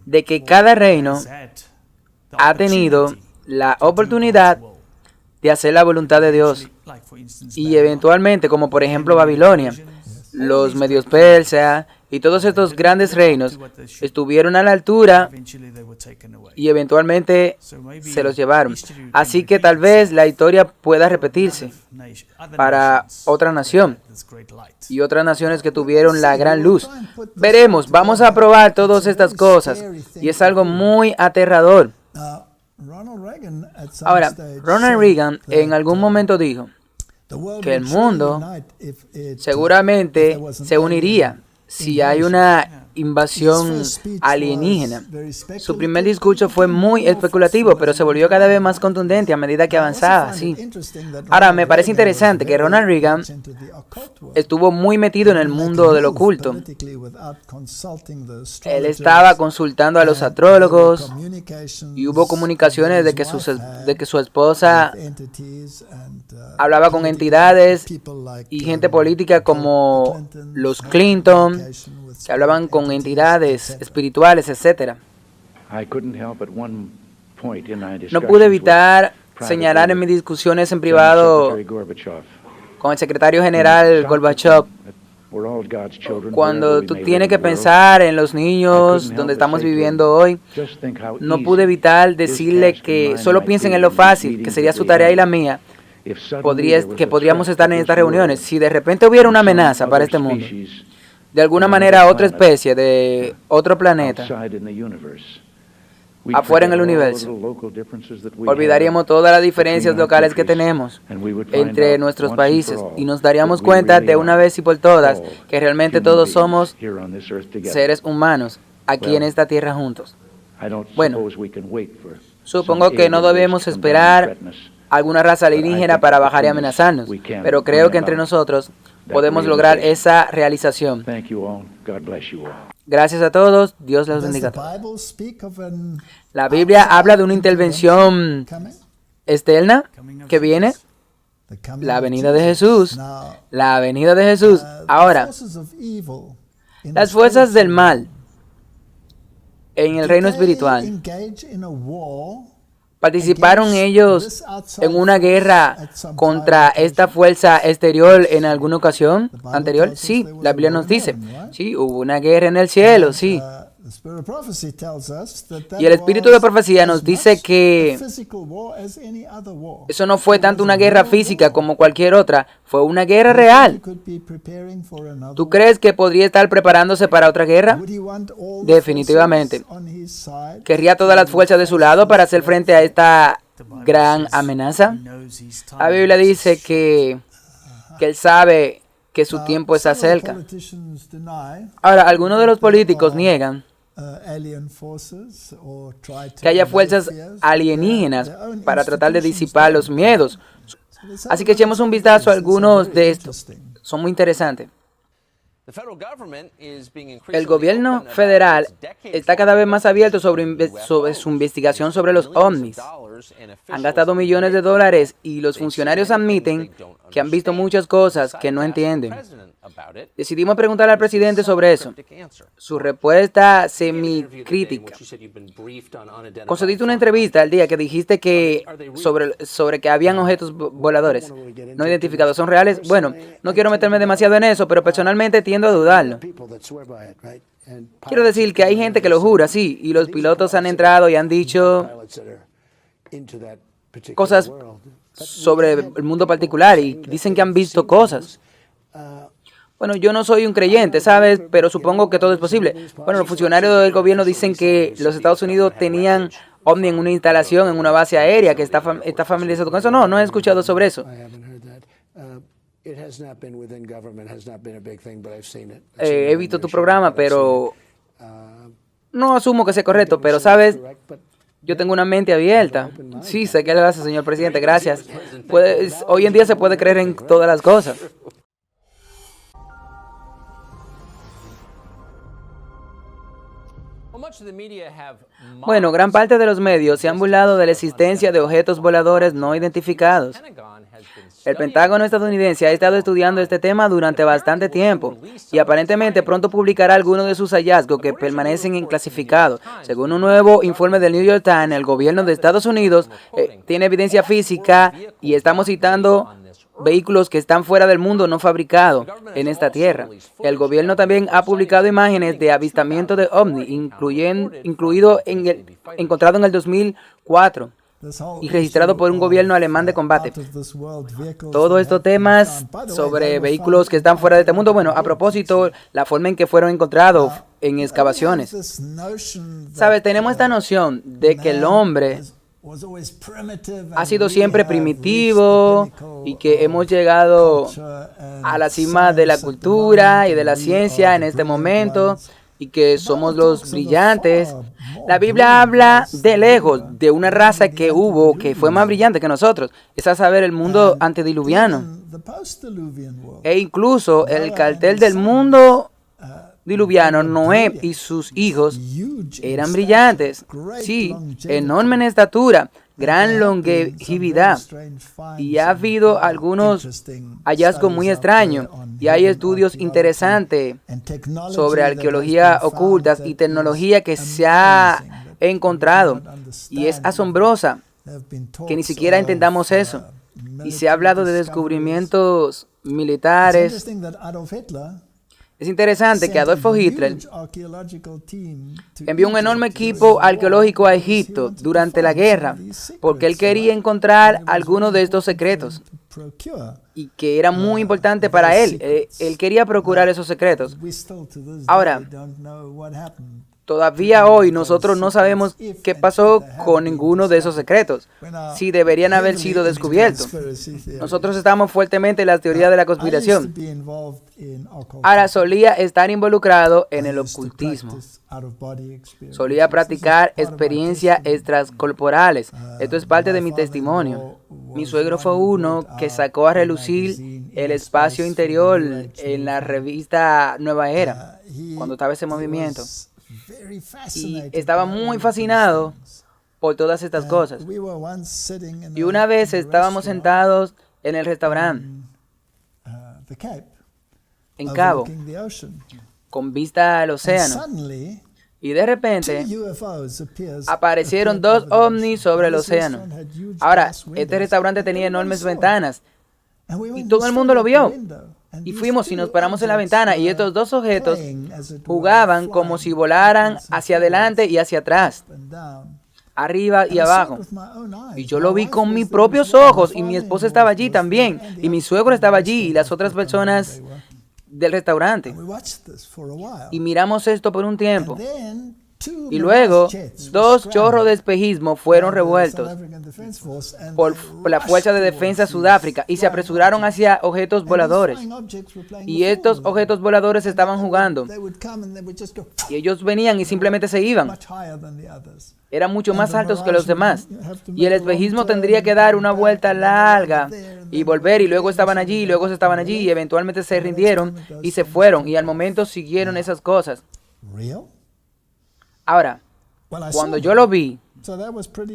S2: de que cada reino ha tenido la oportunidad de hacer la voluntad de Dios y eventualmente, como por ejemplo Babilonia, los medios persas y todos estos grandes reinos estuvieron a la altura y eventualmente se los llevaron. Así que tal vez la historia pueda repetirse para otra nación y otras naciones que tuvieron la gran luz. Veremos, vamos a probar todas estas cosas y es algo muy aterrador. Ahora, Ronald Reagan en algún momento dijo que el mundo seguramente se uniría si hay una invasión alienígena. Su primer discurso fue muy especulativo, pero se volvió cada vez más contundente a medida que avanzaba. Sí. Ahora, me parece interesante que Ronald Reagan estuvo muy metido en el mundo del oculto. Él estaba consultando a los astrólogos y hubo comunicaciones de que su esposa hablaba con entidades y gente política como los Clinton, que hablaban con entidades espirituales, etc.
S1: No pude evitar señalar en mis discusiones en privado con el secretario general Gorbachev, cuando tú tienes que pensar en los niños donde estamos viviendo hoy, no pude evitar decirle que solo piensen en lo fácil, que sería su tarea y la mía, que podríamos estar en estas reuniones. Si de repente hubiera una amenaza para este mundo, de alguna manera otra especie de otro planeta, afuera en el universo, olvidaríamos todas las diferencias locales que tenemos entre nuestros países y nos daríamos cuenta de una vez y por todas que realmente todos somos seres humanos aquí en esta tierra juntos. Bueno, supongo que no debemos esperar alguna raza alienígena para bajar y amenazarnos, pero creo que entre nosotros podemos lograr esa realización. Gracias a todos, Dios los bendiga a todos. La Biblia habla de una intervención externa que viene, la venida de Jesús, la venida de Jesús. Ahora, las fuerzas del mal en el reino espiritual, ¿participaron ellos en una guerra contra esta fuerza exterior en alguna ocasión anterior? Sí, la Biblia nos dice. Sí, hubo una guerra en el cielo, sí. Y el espíritu de profecía nos dice que eso no fue tanto una guerra física como cualquier otra, fue una guerra real. ¿Tú crees que podría estar preparándose para otra guerra? Definitivamente. ¿Querría todas las fuerzas de su lado para hacer frente a esta gran amenaza? La Biblia dice que él sabe que su tiempo está cerca. Ahora, algunos de los políticos niegan que haya fuerzas alienígenas para tratar de disipar los miedos. Así que echemos un vistazo a algunos de estos. Son muy interesantes. El gobierno federal está cada vez más abierto sobre su investigación sobre los ovnis. Han gastado millones de dólares y los funcionarios admiten que han visto muchas cosas que no entienden. Decidimos preguntar al presidente sobre eso. Su respuesta semicrítica. Concediste una entrevista el día que dijiste que sobre que habían objetos voladores no identificados. ¿Son reales? Bueno, no quiero meterme demasiado en eso, pero personalmente tiendo a dudarlo. Quiero decir que hay gente que lo jura, sí, y los pilotos han entrado y han dicho cosas sobre el mundo particular y dicen que han visto cosas. Bueno, yo no soy un creyente, ¿sabes? Pero supongo que todo es posible. Bueno, los funcionarios del gobierno dicen que los Estados Unidos tenían ovni en una instalación, en una base aérea, que está familiarizado con eso. No he escuchado sobre eso. He visto tu programa, pero no asumo que sea correcto, pero ¿sabes? Yo tengo una mente abierta. Sí, sé que lo hace, señor presidente, gracias. Hoy en día se puede creer en todas las cosas. Bueno, gran parte de los medios se han burlado de la existencia de objetos voladores no identificados. El Pentágono estadounidense ha estado estudiando este tema durante bastante tiempo y aparentemente pronto publicará algunos de sus hallazgos que permanecen inclasificados. Según un nuevo informe del New York Times, el gobierno de Estados Unidos tiene evidencia física y estamos citando vehículos que están fuera del mundo no fabricados en esta tierra. El gobierno también ha publicado imágenes de avistamiento de ovni, encontrado en el 2004 y registrado por un gobierno alemán de combate. Todos estos temas sobre vehículos que están fuera de este mundo, bueno, a propósito, la forma en que fueron encontrados en excavaciones. ¿Sabes? Tenemos esta noción de que el hombre ha sido siempre primitivo y que hemos llegado a la cima de la cultura y de la ciencia en este momento y que somos los brillantes. La Biblia habla de lejos de una raza que fue más brillante que nosotros. Es a saber, el mundo antediluviano. E incluso el cartel del mundo diluviano, Noé y sus hijos eran brillantes, sí, enorme en estatura, gran longevidad, y ha habido algunos hallazgos muy extraños, y hay estudios interesantes sobre arqueología ocultas y tecnología que se ha encontrado. Y es asombrosa que ni siquiera entendamos eso. Y se ha hablado de descubrimientos militares. Es interesante que Adolfo Hitler envió un enorme equipo arqueológico a Egipto durante la guerra porque él quería encontrar algunos de estos secretos y que era muy importante para él. Él quería procurar esos secretos. Ahora, todavía hoy nosotros no sabemos qué pasó con ninguno de esos secretos, si deberían haber sido descubiertos. Nosotros estamos fuertemente en la teoría de la conspiración. Ahora, solía estar involucrado en el ocultismo. Solía practicar experiencias extracorporales. Esto es parte de mi testimonio. Mi suegro fue uno que sacó a relucir el espacio interior en la revista Nueva Era, cuando estaba ese movimiento. Y estaba muy fascinado por todas estas cosas. Y una vez estábamos sentados en el restaurante en Cabo, con vista al océano, y de repente aparecieron dos ovnis sobre el océano. Ahora, este restaurante tenía enormes ventanas y todo el mundo lo vio. Y fuimos y nos paramos en la ventana y estos dos objetos jugaban como si volaran hacia adelante y hacia atrás, arriba y abajo. Y yo lo vi con mis propios ojos y mi esposa estaba allí también y mi suegro estaba allí y las otras personas del restaurante. Y miramos esto por un tiempo. Y luego, dos chorros de espejismo fueron revueltos por la Fuerza de Defensa Sudáfrica y se apresuraron hacia objetos voladores. Y estos objetos voladores estaban jugando. Y ellos venían y simplemente se iban. Eran mucho más altos que los demás. Y el espejismo tendría que dar una vuelta larga y volver. Y luego estaban allí, y luego estaban allí. Y eventualmente se rindieron y se fueron. Y al momento siguieron esas cosas. Ahora, cuando yo lo vi,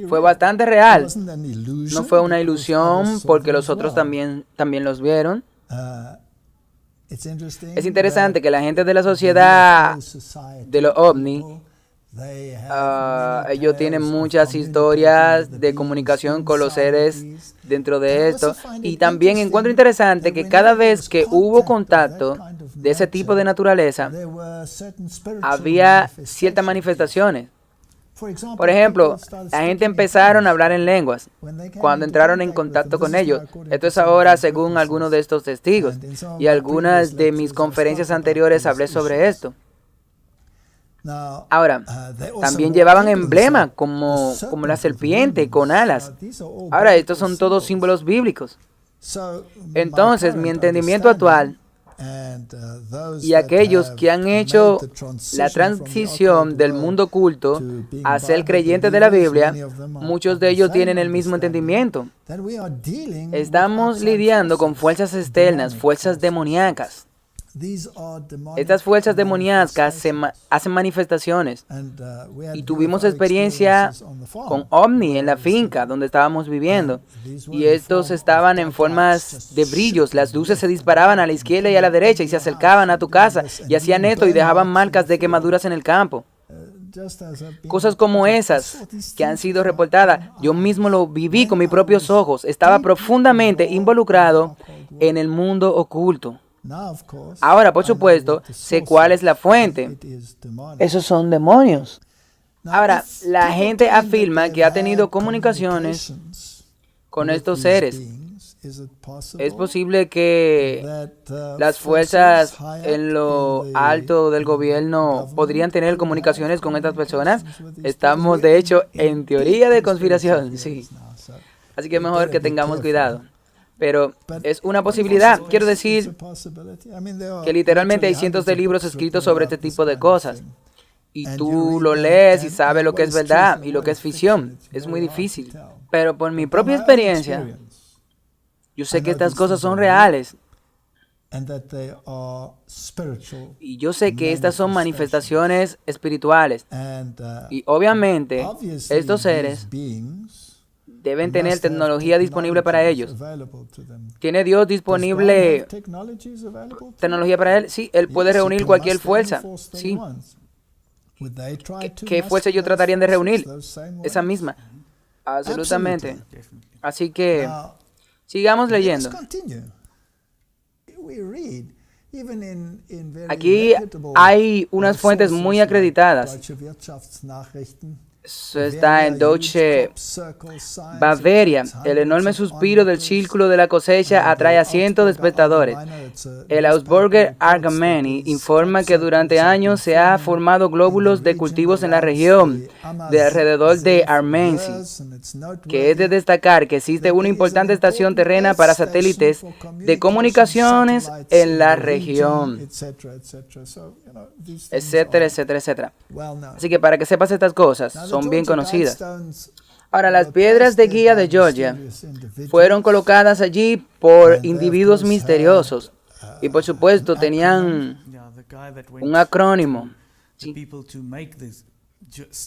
S1: fue bastante real. No fue una ilusión porque los otros también los vieron. Es interesante que la gente de la sociedad de los ovni, ellos tienen muchas historias de comunicación con los seres dentro de esto. Y también encuentro interesante que cada vez que hubo contacto de ese tipo de naturaleza, había ciertas manifestaciones. Por ejemplo, la gente empezaron a hablar en lenguas cuando entraron en contacto con ellos. Esto es ahora según algunos de estos testigos. Y algunas de mis conferencias anteriores hablé sobre esto. Ahora, también llevaban emblemas como la serpiente con alas. Ahora, estos son todos símbolos bíblicos. Entonces, mi entendimiento actual y aquellos que han hecho la transición del mundo oculto a ser creyentes de la Biblia, muchos de ellos tienen el mismo entendimiento. Estamos lidiando con fuerzas externas, fuerzas demoníacas. Estas fuerzas demoníacas hacen manifestaciones y tuvimos experiencia con ovni en la finca donde estábamos viviendo y estos estaban en formas de brillos. Las luces se disparaban a la izquierda y a la derecha y se acercaban a tu casa y hacían esto y dejaban marcas de quemaduras en el campo. Cosas como esas que han sido reportadas, yo mismo lo viví con mis propios ojos. Estaba profundamente involucrado en el mundo oculto. Ahora, por supuesto, sé cuál es la fuente. Esos son demonios. Ahora, la gente afirma que ha tenido comunicaciones con estos seres. Es posible que las fuerzas en lo alto del gobierno podrían tener comunicaciones con estas personas. Estamos, de hecho, en teoría de conspiración, sí. Así que es mejor que tengamos cuidado. Pero es una posibilidad. Quiero decir que literalmente hay cientos de libros escritos sobre este tipo de cosas. Y tú lo lees y sabes lo que es verdad y lo que es ficción. Es muy difícil. Pero por mi propia experiencia, yo sé que estas cosas son reales. Y yo sé que estas son manifestaciones espirituales. Y obviamente, estos seres deben tener tecnología disponible para ellos. ¿Tiene Dios disponible tecnología para él? Sí, Él puede reunir cualquier fuerza. Sí. ¿Qué fuerza ellos tratarían de reunir? Esa misma. Absolutamente. Así que sigamos leyendo. Aquí hay unas fuentes muy acreditadas. Eso está en Deutsche Bavaria. El enorme suspiro del círculo de la cosecha atrae a cientos de espectadores. El Augsburger Allgemeine informa que durante años se han formado glóbulos de cultivos en la región de alrededor de Armenzi, que es de destacar que existe una importante estación terrena para satélites de comunicaciones en la región, etcétera, etcétera, etcétera. Así que para que sepas estas cosas, son bien conocidas. Ahora, las piedras de guía de Georgia fueron colocadas allí por individuos misteriosos y por supuesto tenían un acrónimo. ¿Sí?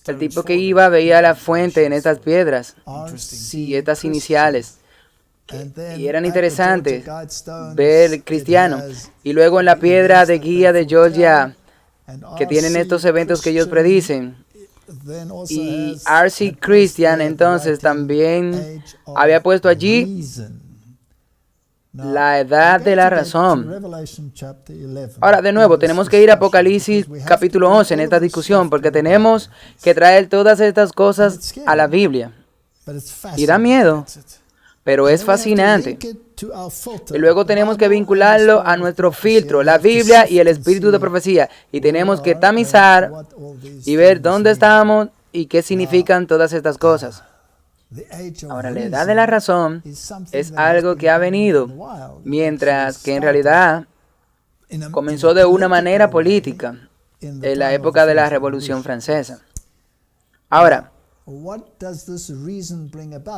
S1: El tipo que iba veía la fuente en estas piedras, sí, estas iniciales. Y eran interesantes ver cristiano. Y luego en la piedra de guía de Georgia, que tienen estos eventos que ellos predicen. Y R.C. Christian entonces también había puesto allí la edad de la razón. Ahora, de nuevo, tenemos que ir a Apocalipsis capítulo 11 en esta discusión, porque tenemos que traer todas estas cosas a la Biblia. Y da miedo, pero es fascinante. Y luego tenemos que vincularlo a nuestro filtro, la Biblia y el espíritu de profecía. Y tenemos que tamizar y ver dónde estamos y qué significan todas estas cosas. Ahora, la edad de la razón es algo que ha venido, mientras que en realidad comenzó de una manera política en la época de la Revolución Francesa. Ahora,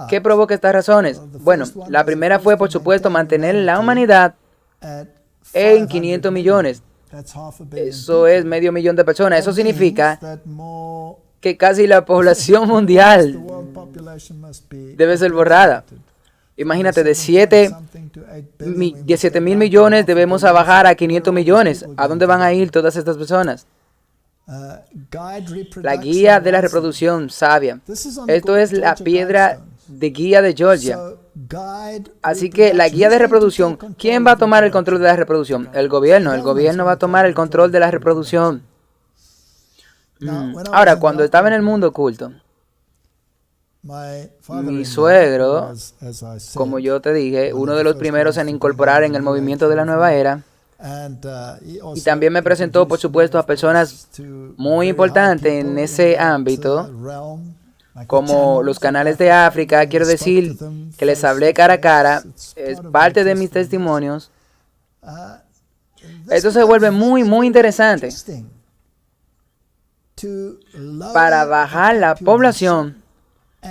S1: ¿qué provoca estas razones? Bueno, la primera fue, por supuesto, mantener la humanidad en 500 millones. Eso es medio millón de personas. Eso significa que casi la población mundial debe ser borrada. Imagínate, de 17 mil millones debemos bajar a 500 millones. ¿A dónde van a ir todas estas personas? La guía de la reproducción sabia. Esto es la piedra de guía de Georgia. Así que la guía de reproducción, ¿quién va a tomar el control de la reproducción? El gobierno. El gobierno va a tomar el control de la reproducción. Ahora, cuando estaba en el mundo oculto, mi suegro, como yo te dije, uno de los primeros en incorporar en el movimiento de la nueva era, y también me presentó, por supuesto, a personas muy importantes en ese ámbito, como los canales de África. Quiero decir que les hablé cara a cara, es parte de mis testimonios. Esto se vuelve muy, muy interesante. Para bajar la población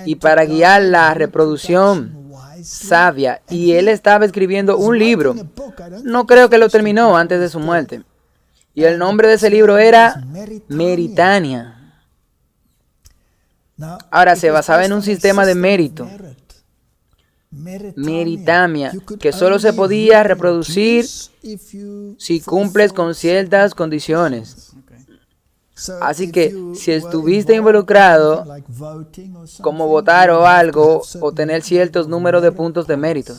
S1: y para guiar la reproducción sabia. Y él estaba escribiendo un libro. No creo que lo terminó antes de su muerte. Y el nombre de ese libro era Meritania. Ahora, se basaba en un sistema de mérito. Meritamia, que solo se podía reproducir si cumples con ciertas condiciones. Así que si estuviste involucrado, como votar o algo, o tener ciertos números de puntos de mérito.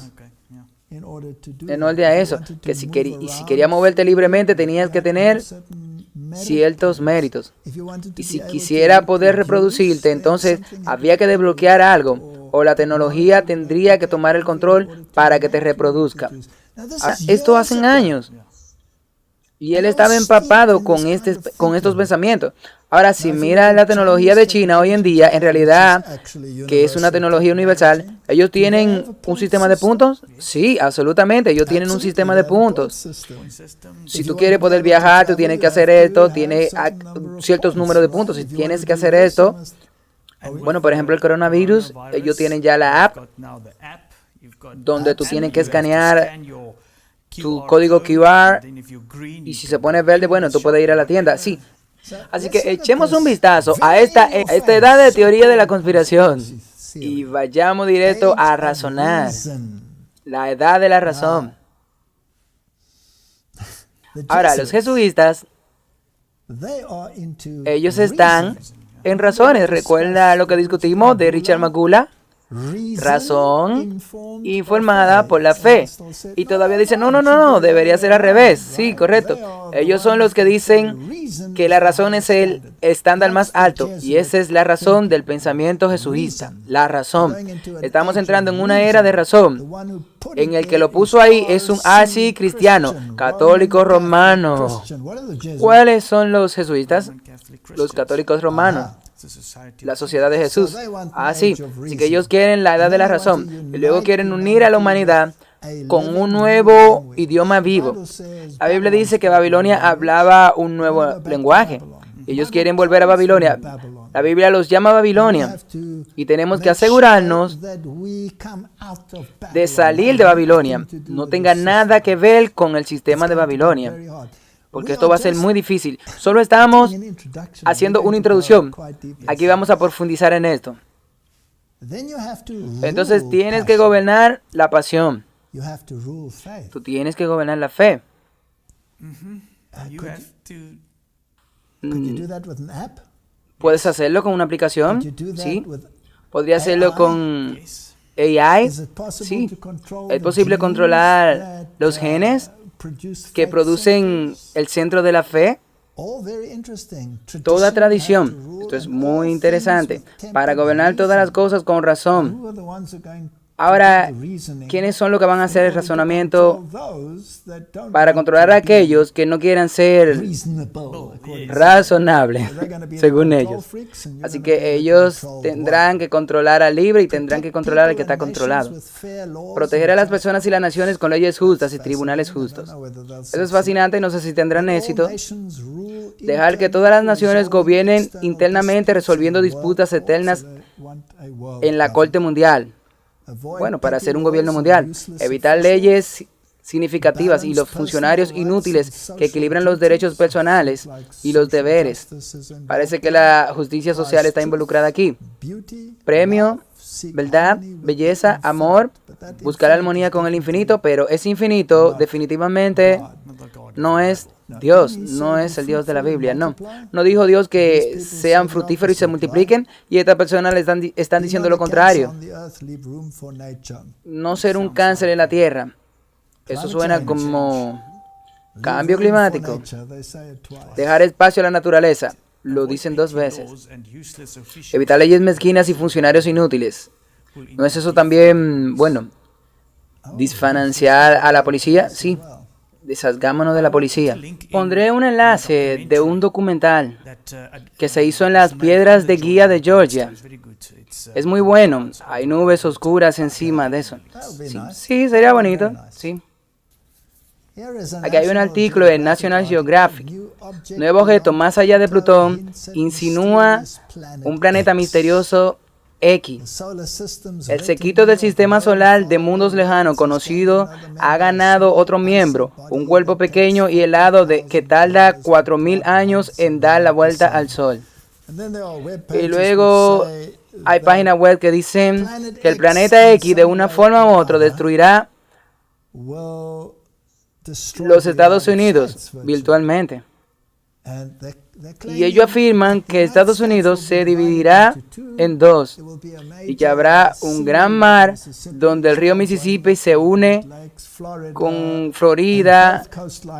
S1: En orden a eso, que si querías moverte libremente, tenías que tener ciertos méritos. Y si quisiera poder reproducirte, entonces había que desbloquear algo, o la tecnología tendría que tomar el control para que te reproduzca. Ahora, esto hace años. Y él estaba empapado con estos pensamientos. Ahora, si mira la tecnología de China hoy en día, en realidad, que es una tecnología universal, ¿ellos tienen un sistema de puntos? Sí, absolutamente, ellos tienen un sistema de puntos. Si tú quieres poder viajar, tú tienes que hacer esto, tienes ciertos números de puntos. Si tienes que hacer esto, bueno, por ejemplo, el coronavirus, ellos tienen ya la app, donde tú tienes que escanear tu código QR, y si se pone verde, bueno, tú puedes ir a la tienda. Sí. Así que echemos un vistazo a esta edad de teoría de la conspiración y vayamos directo a razonar. La edad de la razón. Ahora, los jesuitas Ellos están en razones. Recuerda lo que discutimos de Richard Magula. Razón informada por la fe. Y todavía dicen, no, debería ser al revés. Sí, correcto. Ellos son los que dicen que la razón es el estándar más alto. Y esa es la razón del pensamiento jesuita. La razón. Estamos entrando en una era de razón. En el que lo puso ahí es un así cristiano, católico romano. ¿Cuáles son los jesuitas? Los católicos romanos. La sociedad de Jesús. Así que ellos quieren la edad de la razón y luego quieren unir a la humanidad con un nuevo idioma vivo. La Biblia dice que Babilonia hablaba un nuevo lenguaje. Ellos quieren volver a Babilonia. La Biblia los llama Babilonia y tenemos que asegurarnos de salir de Babilonia. No tenga nada que ver con el sistema de Babilonia, porque esto va a ser muy difícil. Solo estamos haciendo una introducción. Aquí vamos a profundizar en esto. Entonces tienes que gobernar la pasión. Tú tienes que gobernar la fe. ¿Puedes hacerlo con una aplicación? Sí. ¿Podría hacerlo con AI? Sí. ¿Es posible controlar los genes que producen el centro de la fe? Toda tradición. Esto es muy interesante. Para gobernar todas las cosas con razón. Ahora, ¿quiénes son los que van a hacer el razonamiento para controlar a aquellos que no quieran ser razonables, según ellos? Así que ellos tendrán que controlar al libre y tendrán que controlar al que está controlado. Proteger a las personas y las naciones con leyes justas y tribunales justos. Eso es fascinante, no sé si tendrán éxito. Dejar que todas las naciones gobiernen internamente resolviendo disputas eternas en la Corte Mundial. Bueno, para hacer un gobierno mundial, evitar leyes significativas y los funcionarios inútiles que equilibran los derechos personales y los deberes. Parece que la justicia social está involucrada aquí. Premio, verdad, belleza, amor, buscar armonía con el infinito, pero ese infinito definitivamente no es Dios, no es el Dios de la Biblia, no. No dijo Dios que sean fructíferos y se multipliquen, y estas personas le están diciendo lo contrario. No ser un cáncer en la tierra. Eso suena como cambio climático. Dejar espacio a la naturaleza. Lo dicen 2 veces. Evitar leyes mezquinas y funcionarios inútiles. ¿No es eso también, bueno, disfinanciar a la policía? Sí. Deshagámonos de la policía. Pondré un enlace de un documental que se hizo en las piedras de guía de Georgia. Es muy bueno. Hay nubes oscuras encima de eso. Sí, sería bonito. Sí. Aquí hay un artículo en National Geographic. Nuevo objeto más allá de Plutón insinúa un planeta misterioso X. El séquito del sistema solar de mundos lejanos conocido ha ganado otro miembro, un cuerpo pequeño y helado que tarda 4.000 años en dar la vuelta al Sol. Y luego hay páginas web que dicen que el planeta X de una forma u otra destruirá los Estados Unidos virtualmente. Y ellos afirman que Estados Unidos se dividirá en 2 y que habrá un gran mar donde el río Mississippi se une con Florida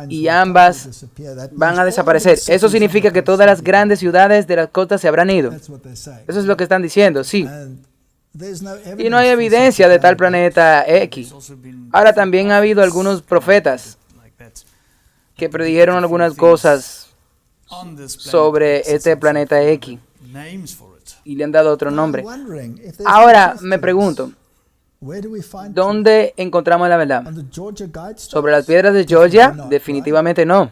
S1: y ambas van a desaparecer. Eso significa que todas las grandes ciudades de las costas se habrán ido. Eso es lo que están diciendo, sí. Y no hay evidencia de tal planeta X. Ahora también ha habido algunos profetas que predijeron algunas cosas sobre este planeta X y le han dado otro nombre. Ahora me pregunto, ¿dónde encontramos la verdad? ¿Sobre las piedras de Georgia? Definitivamente no.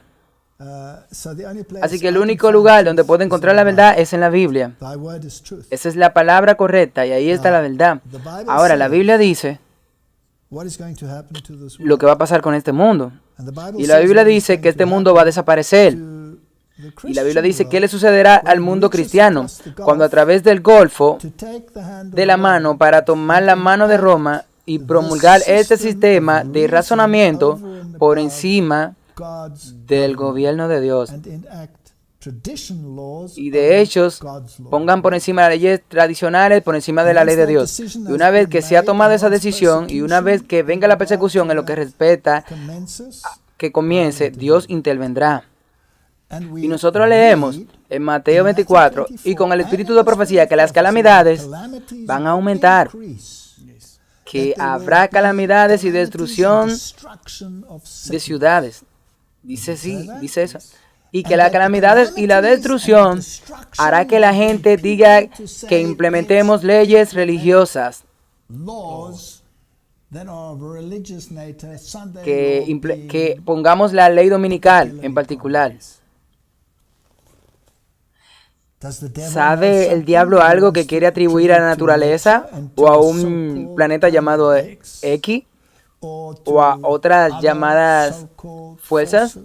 S1: Así que el único lugar donde puedo encontrar la verdad es en la Biblia. Esa es la palabra correcta y ahí está la verdad. Ahora la Biblia dice lo que va a pasar con este mundo. Y la Biblia dice que este mundo va a desaparecer. Y la Biblia dice qué le sucederá al mundo cristiano cuando a través del Golfo de la mano para tomar la mano de Roma y promulgar este sistema de razonamiento por encima del gobierno de Dios y de hechos pongan por encima de las leyes tradicionales, por encima de la ley de Dios. Y una vez que se ha tomado esa decisión y una vez que venga la persecución en lo que respecta que comience, Dios intervendrá. Y nosotros leemos en Mateo 24 y con el espíritu de profecía que las calamidades van a aumentar, que habrá calamidades y destrucción de ciudades. Dice eso. Y que las calamidades y la destrucción hará que la gente diga que implementemos leyes religiosas, que pongamos la ley dominical en particular. ¿Sabe el diablo algo que quiere atribuir a la naturaleza o a un planeta llamado X o a otras llamadas fuerzas?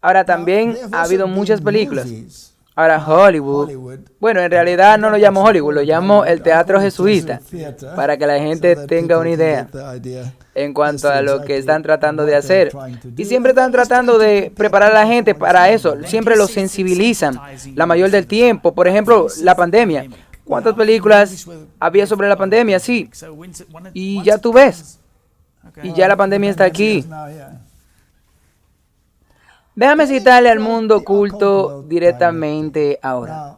S1: Ahora también ha habido muchas películas. Ahora Hollywood, bueno, en realidad no lo llamo Hollywood, lo llamo el teatro jesuita, para que la gente tenga una idea en cuanto a lo que están tratando de hacer. Y siempre están tratando de preparar a la gente para eso, siempre lo sensibilizan la mayor del tiempo. Por ejemplo, la pandemia. ¿Cuántas películas había sobre la pandemia? Sí. Y ya tú ves. Y ya la pandemia está aquí. Déjame citarle al mundo oculto directamente ahora.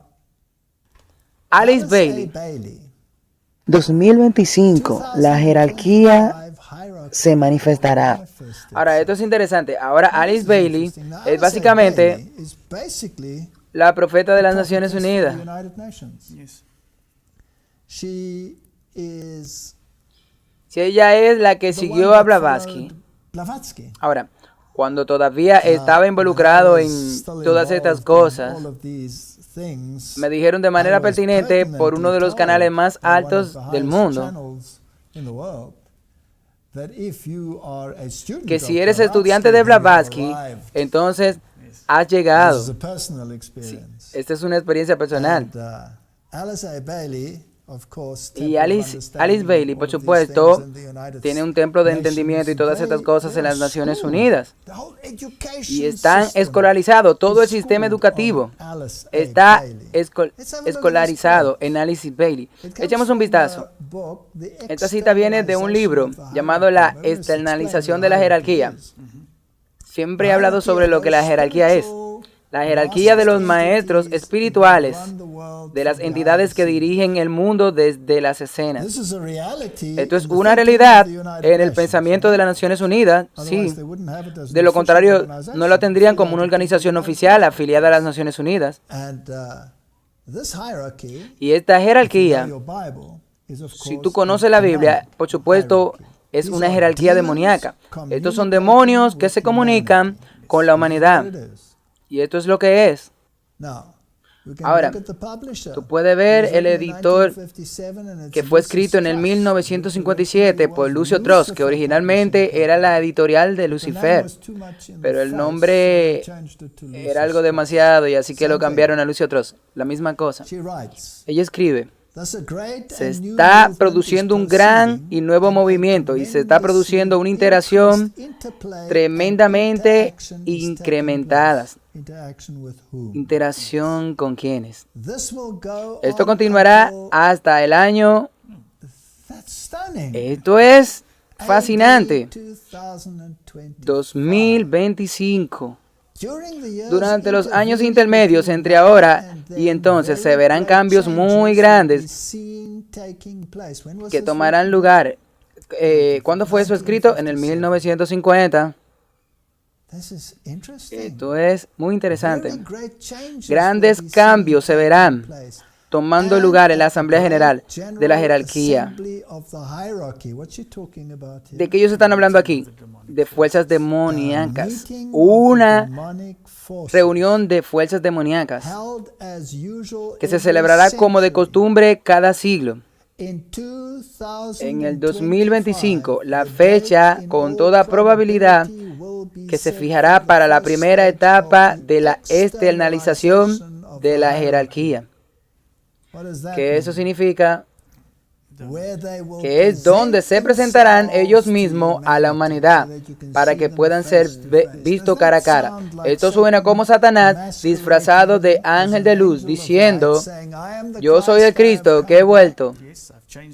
S1: Alice Bailey. 2025, la jerarquía se manifestará. Ahora, esto es interesante. Ahora, Alice Bailey es básicamente la profeta de las Naciones Unidas. Si ella es la que siguió a Blavatsky. Ahora, cuando todavía estaba involucrado en todas estas cosas, me dijeron de manera pertinente por uno de los canales más altos del mundo que si eres estudiante de Blavatsky, entonces has llegado. Sí, esta es una experiencia personal. Y Alice Bailey, por supuesto, tiene un templo de entendimiento y todas estas cosas en las Naciones Unidas. Y están escolarizados, todo el sistema educativo está escolarizado en Alice Bailey. Echemos un vistazo. Esta cita viene de un libro llamado La externalización de la jerarquía. Siempre he hablado sobre lo que la jerarquía es. La jerarquía de los maestros espirituales, de las entidades que dirigen el mundo desde las escenas. Esto es una realidad en el pensamiento de las Naciones Unidas, sí. De lo contrario, no la tendrían como una organización oficial afiliada a las Naciones Unidas. Y esta jerarquía, si tú conoces la Biblia, por supuesto, es una jerarquía demoníaca. Estos son demonios que se comunican con la humanidad. Y esto es lo que es. Ahora, tú puedes ver el editor que fue escrito en el 1957 por Lucio Trost, que originalmente era la editorial de Lucifer, pero el nombre era algo demasiado y así que lo cambiaron a Lucio Trost. La misma cosa. Ella escribe: se está produciendo un gran y nuevo movimiento y se está produciendo una interacción tremendamente incrementada. ¿Interacción con quiénes? Esto continuará hasta el año. Esto es fascinante. 2025. Durante los años intermedios entre ahora y entonces se verán cambios muy grandes que tomarán lugar. ¿Cuándo fue eso escrito? En el 1950. Esto es muy interesante. Grandes cambios se verán tomando lugar en la Asamblea General de la jerarquía. ¿De qué ellos están hablando aquí? De fuerzas demoníacas. Una reunión de fuerzas demoníacas que se celebrará como de costumbre cada siglo. En el 2025, la fecha con toda probabilidad que se fijará para la primera etapa de la externalización de la jerarquía. ¿Qué eso significa? que es donde se presentarán ellos mismos a la humanidad para que puedan ser vistos cara a cara. Esto suena como Satanás disfrazado de ángel de luz diciendo: yo soy el Cristo que he vuelto,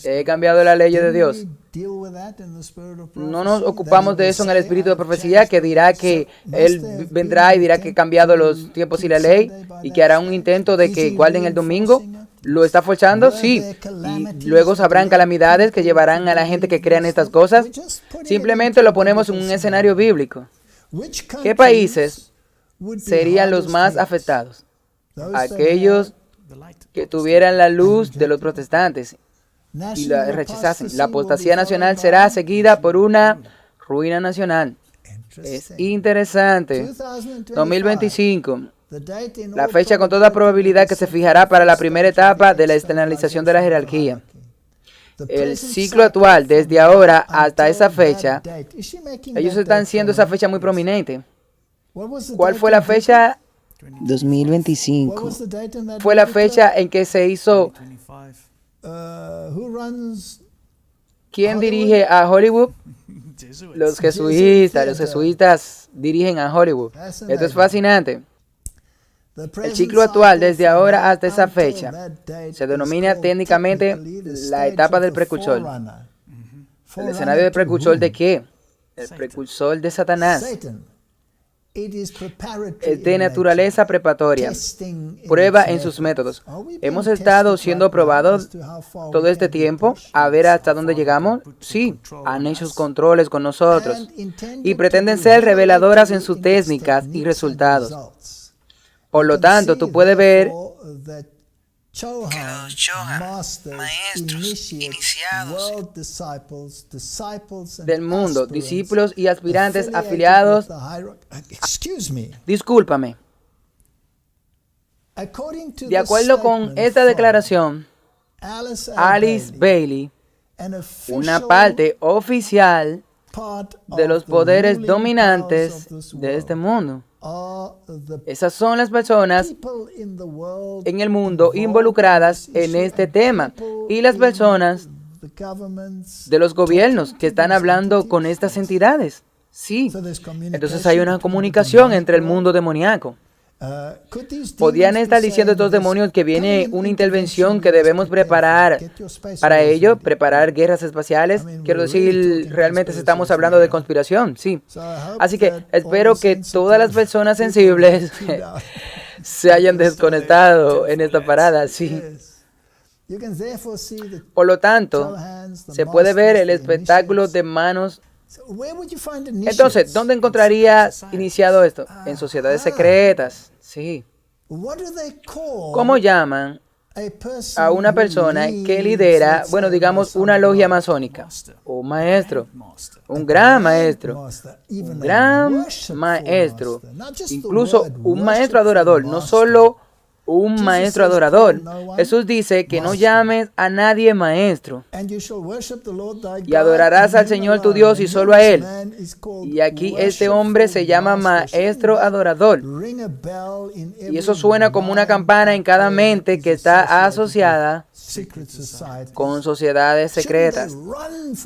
S1: he cambiado la ley de Dios. No nos ocupamos de eso en el espíritu de profecía, que dirá que Él vendrá y dirá que ha cambiado los tiempos y la ley y que hará un intento de que guarden el domingo. ¿Lo está forzando? Sí. Y luego sabrán calamidades que llevarán a la gente que crea en estas cosas. Simplemente lo ponemos en un escenario bíblico. ¿Qué países serían los más afectados? Aquellos que tuvieran la luz de los protestantes y la rechazasen. La apostasía nacional será seguida por una ruina nacional. Es interesante. 2025. La fecha con toda probabilidad que se fijará para la primera etapa de la externalización de la jerarquía. El ciclo actual, desde ahora hasta esa fecha, ellos están haciendo esa fecha muy prominente. ¿Cuál fue la fecha? 2025. Fue la fecha en que se hizo. ¿Quién dirige a Hollywood? Los jesuitas. Los jesuitas dirigen a Hollywood. Esto es fascinante. El ciclo actual, desde ahora hasta esa fecha, se denomina técnicamente la etapa del precursor. ¿El escenario del precursor de qué? El precursor de Satanás. Es de naturaleza preparatoria. Prueba en sus métodos. ¿Hemos estado siendo probados todo este tiempo a ver hasta dónde llegamos? Sí, han hecho sus controles con nosotros y pretenden ser reveladoras en sus técnicas y resultados. Por lo tanto, tú puedes ver que los Chohan, maestros iniciados del mundo, discípulos y aspirantes afiliados. Discúlpame. De acuerdo con esta declaración, Alice Bailey, una parte oficial de los poderes dominantes de este mundo. Esas son las personas en el mundo involucradas en este tema y las personas de los gobiernos que están hablando con estas entidades. Sí, entonces hay una comunicación entre el mundo demoníaco. ¿Podrían estar diciendo estos demonios que viene una intervención que debemos preparar para ello? ¿Preparar guerras espaciales? Quiero decir, realmente estamos hablando de conspiración, sí. Así que espero que todas las personas sensibles se hayan desconectado en esta parada, sí. Por lo tanto, se puede ver el espectáculo de manos. Entonces, ¿dónde encontrarías iniciado esto? En sociedades secretas. Sí. ¿Cómo llaman a una persona que lidera, bueno, digamos, una logia masónica? Un maestro, un gran maestro, incluso un maestro adorador, no solo un maestro adorador. Jesús dice que no llames a nadie maestro. Y adorarás al Señor tu Dios y solo a Él. Y aquí este hombre se llama maestro adorador. Y eso suena como una campana en cada mente que está asociada con sociedades secretas.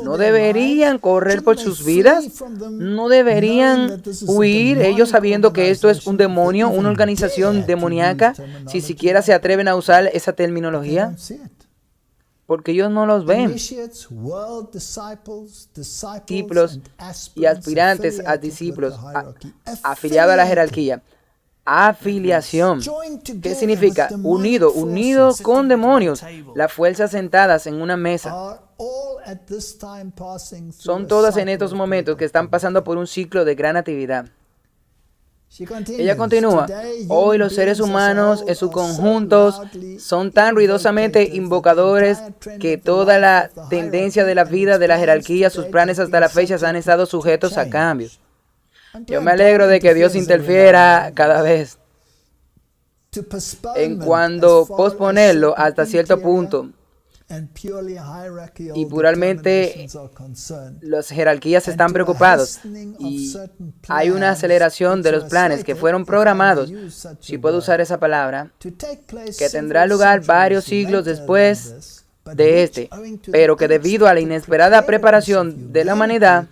S1: ¿No deberían correr por sus vidas? ¿No deberían huir ellos sabiendo que esto es un demonio, una organización demoníaca? Si siquiera se atreven a usar esa terminología, porque ellos no los ven. Discípulos y aspirantes a discípulos afiliados a la jerarquía. Afiliación. ¿Qué significa? Unido con demonios. Las fuerzas sentadas en una mesa. Son todas en estos momentos que están pasando por un ciclo de gran actividad. Ella continúa. Hoy los seres humanos en sus conjuntos son tan ruidosamente invocadores que toda la tendencia de la vida de la jerarquía, sus planes hasta la fecha han estado sujetos a cambios. Yo me alegro de que Dios interfiera cada vez en cuando posponerlo hasta cierto punto. Y puramente las jerarquías están preocupados y hay una aceleración de los planes que fueron programados, si puedo usar esa palabra, que tendrá lugar varios siglos después de este, pero que debido a la inesperada preparación de la humanidad,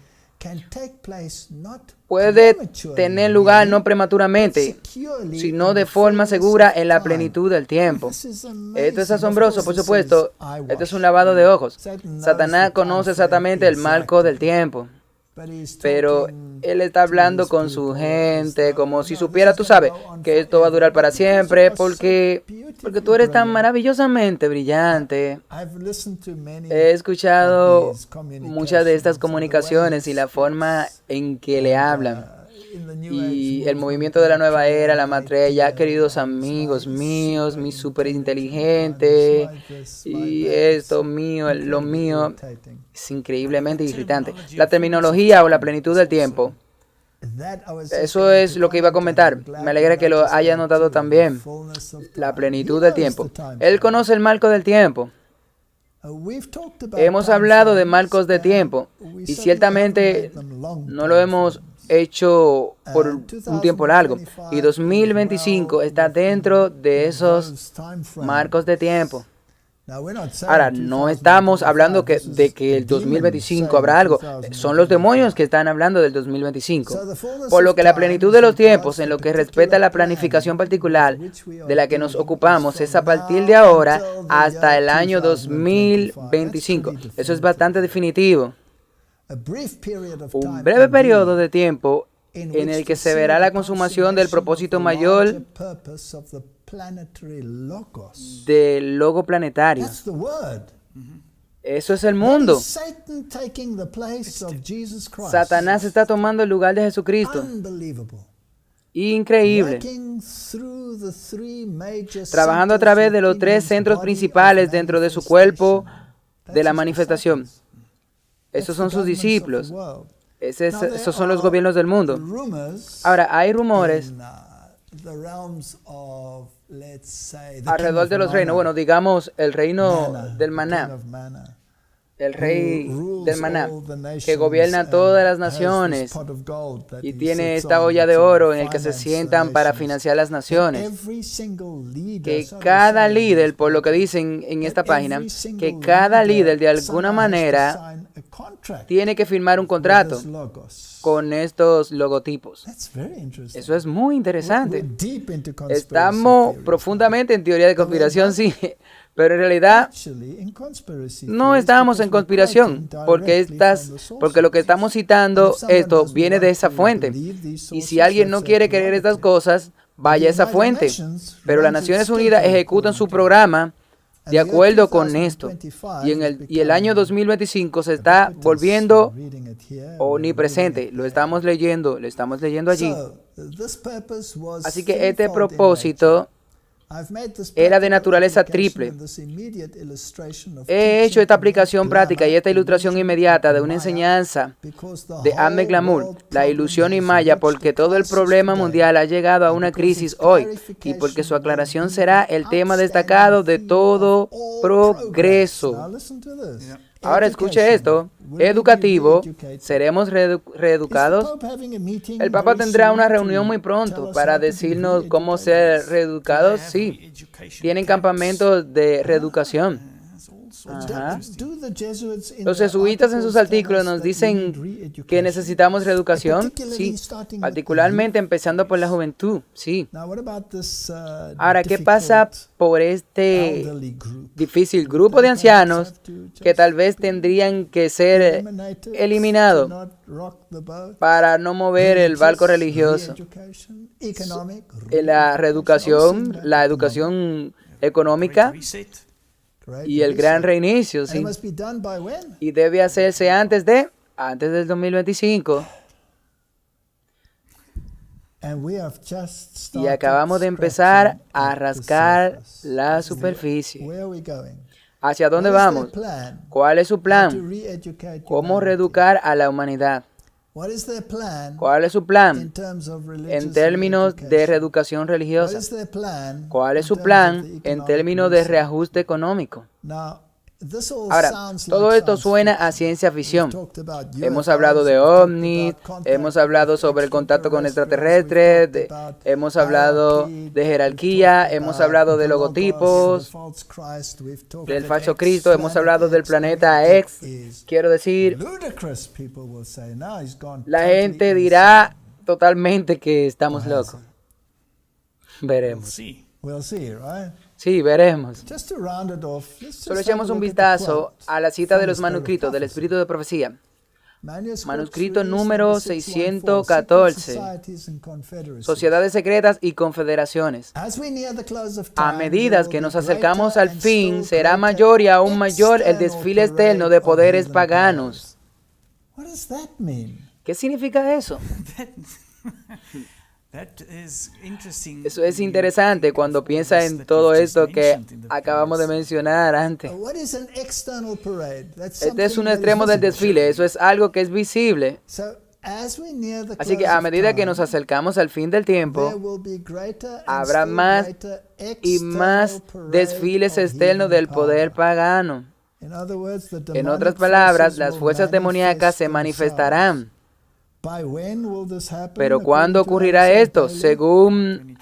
S1: puede tener lugar no prematuramente, sino de forma segura en la plenitud del tiempo. Esto es asombroso, por supuesto. Esto es un lavado de ojos. Satanás conoce exactamente el marco del tiempo, pero él está hablando con su gente como si supiera, tú sabes, que esto va a durar para siempre, porque tú eres tan maravillosamente brillante. He escuchado muchas de estas comunicaciones y la forma en que le hablan. Y el movimiento de la nueva era, la matrella, queridos amigos míos, mi súper inteligente, y esto mío, lo mío, es increíblemente irritante. La terminología o la plenitud del tiempo, eso es lo que iba a comentar. Me alegra que lo haya notado también. La plenitud del tiempo. Él conoce el marco del tiempo. Hemos hablado de marcos de tiempo y ciertamente no lo hemos hecho por un tiempo largo, y 2025 está dentro de esos marcos de tiempo. Ahora, no estamos hablando de que el 2025 habrá algo, son los demonios que están hablando del 2025. Por lo que la plenitud de los tiempos, en lo que respecta a la planificación particular de la que nos ocupamos, es a partir de ahora hasta el año 2025. Eso es bastante definitivo. Un breve periodo de tiempo en el que se verá la consumación del propósito mayor del logo planetario. Eso es el mundo. Satanás está tomando el lugar de Jesucristo. Increíble. Trabajando a través de los tres centros principales dentro de su cuerpo de la manifestación. Esos son sus discípulos. Esos son los gobiernos del mundo. Ahora, hay rumores alrededor de los reinos. Bueno, digamos el reino del maná. El rey del maná, que gobierna todas las naciones y tiene esta olla de oro en el que se sientan para financiar las naciones. Que cada líder, por lo que dicen en esta página, que cada líder de alguna manera tiene que firmar un contrato con estos logotipos. Eso es muy interesante. Estamos profundamente en teoría de conspiración, sí. Pero en realidad no estamos en conspiración, porque lo que estamos citando, esto viene de esa fuente. Y si alguien no quiere creer estas cosas, vaya a esa fuente. Pero las Naciones Unidas ejecutan su programa de acuerdo con esto. Y el año 2025 se está volviendo omnipresente. Lo estamos leyendo allí. Así que este propósito era de naturaleza triple. He hecho esta aplicación práctica y esta ilustración inmediata de una enseñanza de Ahmed Glamour, la ilusión y maya, porque todo el problema mundial ha llegado a una crisis hoy y porque su aclaración será el tema destacado de todo progreso. Ahora escuche esto, educativo, ¿seremos reeducados? El Papa tendrá una reunión muy pronto para decirnos cómo ser reeducados. Sí, tienen campamentos de reeducación. Ajá. Los jesuitas en sus artículos nos dicen que necesitamos reeducación, sí, particularmente empezando por la juventud, sí. Ahora, ¿qué pasa por este difícil grupo de ancianos que tal vez tendrían que ser eliminados para no mover el barco religioso? La reeducación, la educación económica y el gran reinicio, sí. Y debe hacerse antes del 2025. Y acabamos de empezar a rascar la superficie. ¿Hacia dónde vamos? ¿Cuál es su plan? ¿Cómo reeducar a la humanidad? ¿Cuál es su plan en términos de reeducación religiosa? ¿Cuál es su plan en términos de reajuste económico? Ahora, todo esto suena a ciencia ficción. Hemos hablado de ovnis, hemos hablado sobre el contacto con extraterrestres, hemos hablado de jerarquía, hemos hablado de logotipos, del falso Cristo, hemos hablado del planeta X. Quiero decir, la gente dirá totalmente que estamos locos. Veremos. Sí, veremos. Solo echamos un vistazo a la cita de los manuscritos del Espíritu de Profecía. Manuscrito número 614. Sociedades secretas y confederaciones. A medida que nos acercamos al fin, será mayor y aún mayor el desfile externo de poderes paganos. ¿Qué significa eso? Eso es interesante cuando piensa en todo esto que acabamos de mencionar antes. Este es un extremo del desfile, eso es algo que es visible. Así que a medida que nos acercamos al fin del tiempo, habrá más y más desfiles externos del poder pagano. En otras palabras, las fuerzas demoníacas se manifestarán. Pero ¿cuándo ocurrirá esto? Según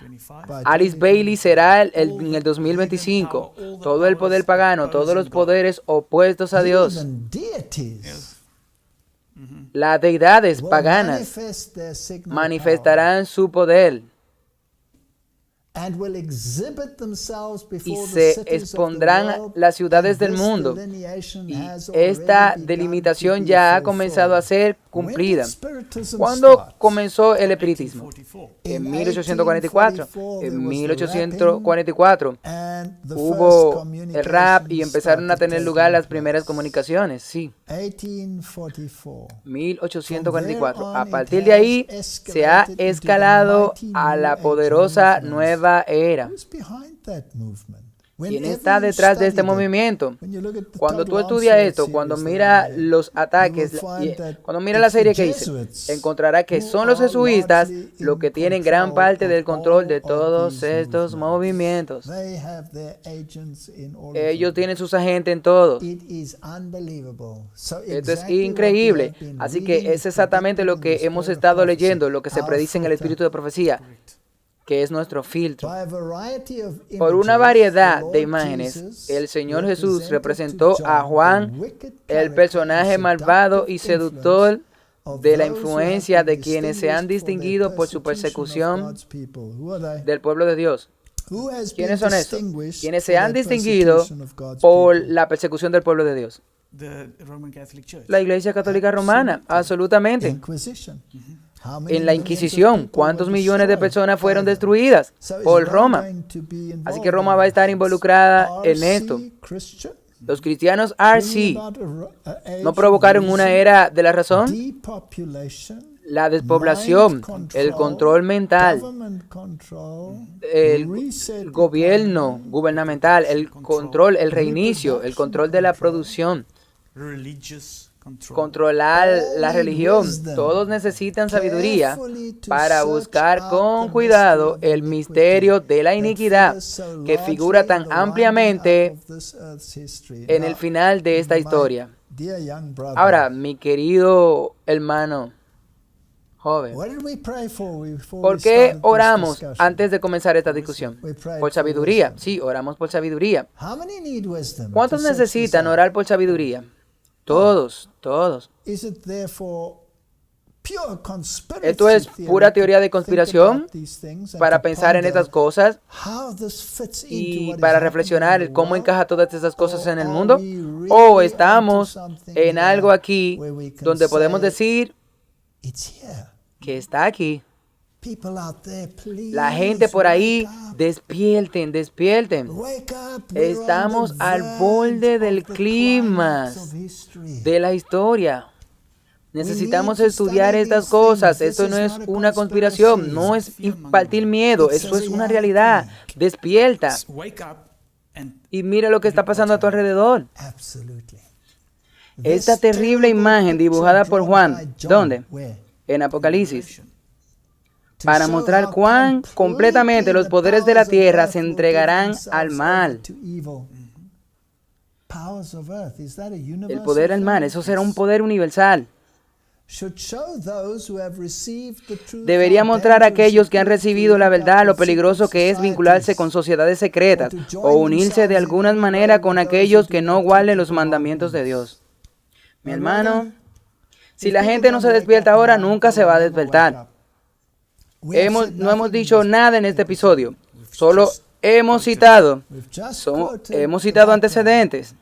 S1: Alice Bailey, será en el 2025. Todo el poder pagano, todos los poderes opuestos a Dios, las deidades paganas manifestarán su poder y se expondrán las ciudades del mundo. Y esta delimitación ya ha comenzado a ser cumplida. ¿Cuándo comenzó el espiritismo? En 1844. En 1844 hubo el rap y empezaron a tener lugar las primeras comunicaciones. Sí. 1844. A partir de ahí se ha escalado a la poderosa nueva era. ¿Quién está detrás de este movimiento? Cuando tú estudias esto, cuando mira los ataques, cuando mira la serie que hice, encontrará que son los jesuitas los que tienen gran parte del control de todos estos movimientos. Ellos tienen sus agentes en todos. Esto es increíble. Así que es exactamente lo que hemos estado leyendo, lo que se predice en el Espíritu de Profecía, que es nuestro filtro. Por una variedad de imágenes, el Señor Jesús representó a Juan, el personaje malvado y seductor de la influencia de quienes se han distinguido por su persecución del pueblo de Dios. ¿Quiénes son estos? Quienes se han distinguido por la persecución del pueblo de Dios. La Iglesia Católica Romana, absolutamente. En la Inquisición, ¿cuántos millones de personas fueron destruidas por Roma? Así que Roma va a estar involucrada en esto. Los cristianos RC no provocaron una era de la razón. La despoblación, el control mental, el gobierno gubernamental, el control, el reinicio, el control de la producción, controlar la religión. Todos necesitan sabiduría para buscar con cuidado el misterio de la iniquidad que figura tan ampliamente en el final de esta historia. Ahora, mi querido hermano joven, ¿por qué oramos antes de comenzar esta discusión? Por sabiduría. Sí, oramos por sabiduría. ¿Cuántos necesitan orar por sabiduría? Todos. ¿Esto es pura teoría de conspiración para pensar en estas cosas y para reflexionar cómo encaja todas estas cosas en el mundo? ¿O estamos en algo aquí donde podemos decir que está aquí? La gente por ahí, despierten. Estamos al borde del clímax de la historia. Necesitamos estudiar estas cosas. Esto no es una conspiración, no es impartir miedo, eso es una realidad. Despierta y mira lo que está pasando a tu alrededor. Esta terrible imagen dibujada por Juan, ¿dónde? En Apocalipsis, para mostrar cuán completamente los poderes de la tierra se entregarán al mal. El poder del mal, eso será un poder universal. Debería mostrar a aquellos que han recibido la verdad lo peligroso que es vincularse con sociedades secretas o unirse de alguna manera con aquellos que no guarden los mandamientos de Dios. Mi hermano, si la gente no se despierta ahora, nunca se va a despertar. No hemos dicho nada en este episodio, solo hemos citado antecedentes.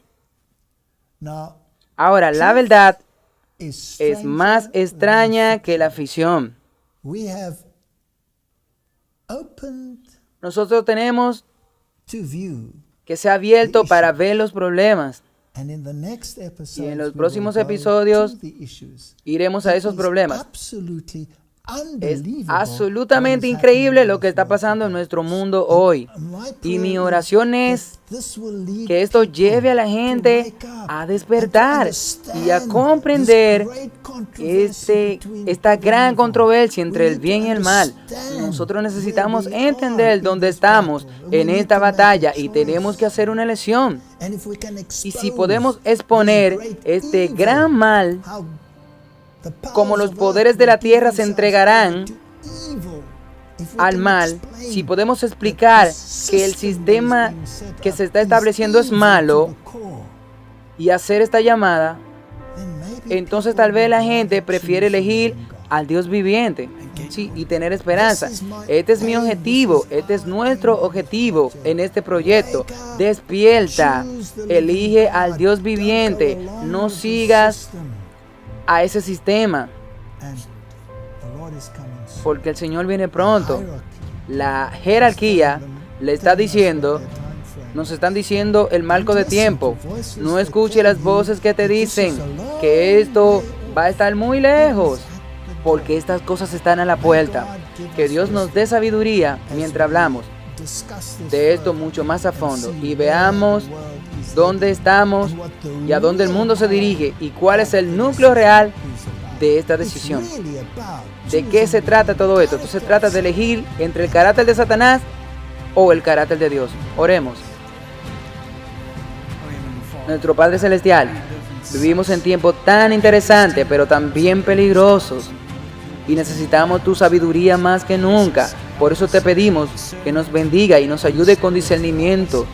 S1: Ahora, la verdad es más extraña que la ficción. Nosotros tenemos que ser abierto para ver los problemas. Y en los próximos episodios iremos a esos problemas. Es absolutamente increíble lo que está pasando en nuestro mundo hoy. Y mi oración es que esto lleve a la gente a despertar y a comprender esta gran controversia entre el bien y el mal. Nosotros necesitamos entender dónde estamos en esta batalla y tenemos que hacer una elección. Y si podemos exponer este gran mal, como los poderes de la tierra se entregarán al mal, si podemos explicar que el sistema que se está estableciendo es malo y hacer esta llamada, entonces tal vez la gente prefiere elegir al Dios viviente, sí, y tener esperanza. Este es mi objetivo, este es nuestro objetivo en este proyecto. Despierta, elige al Dios viviente, no sigas a ese sistema, porque el Señor viene pronto. La jerarquía le está diciendo, nos están diciendo el marco de tiempo. No escuche las voces que te dicen que esto va a estar muy lejos, porque estas cosas están a la puerta. Que Dios nos dé sabiduría mientras hablamos de esto mucho más a fondo y veamos dónde estamos y a dónde el mundo se dirige y cuál es el núcleo real de esta decisión. ¿De qué se trata todo esto? Esto se trata de elegir entre el carácter de Satanás o el carácter de Dios. Oremos. Nuestro Padre Celestial, vivimos en tiempos tan interesantes pero también peligrosos y necesitamos tu sabiduría más que nunca. Por eso te pedimos que nos bendiga y nos ayude con discernimiento,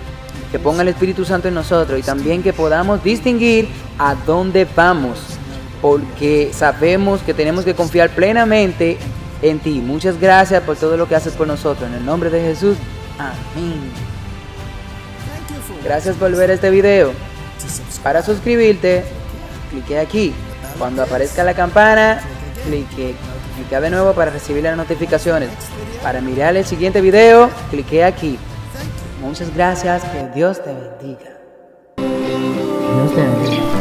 S1: que ponga el Espíritu Santo en nosotros y también que podamos distinguir a dónde vamos, porque sabemos que tenemos que confiar plenamente en ti. Muchas gracias por todo lo que haces por nosotros. En el nombre de Jesús, amén. Gracias por ver este video. Para suscribirte, clique aquí. Cuando aparezca la campana, clique de nuevo para recibir las notificaciones. Para mirar el siguiente video, clique aquí. Muchas gracias, que Dios te bendiga. Dios te bendiga.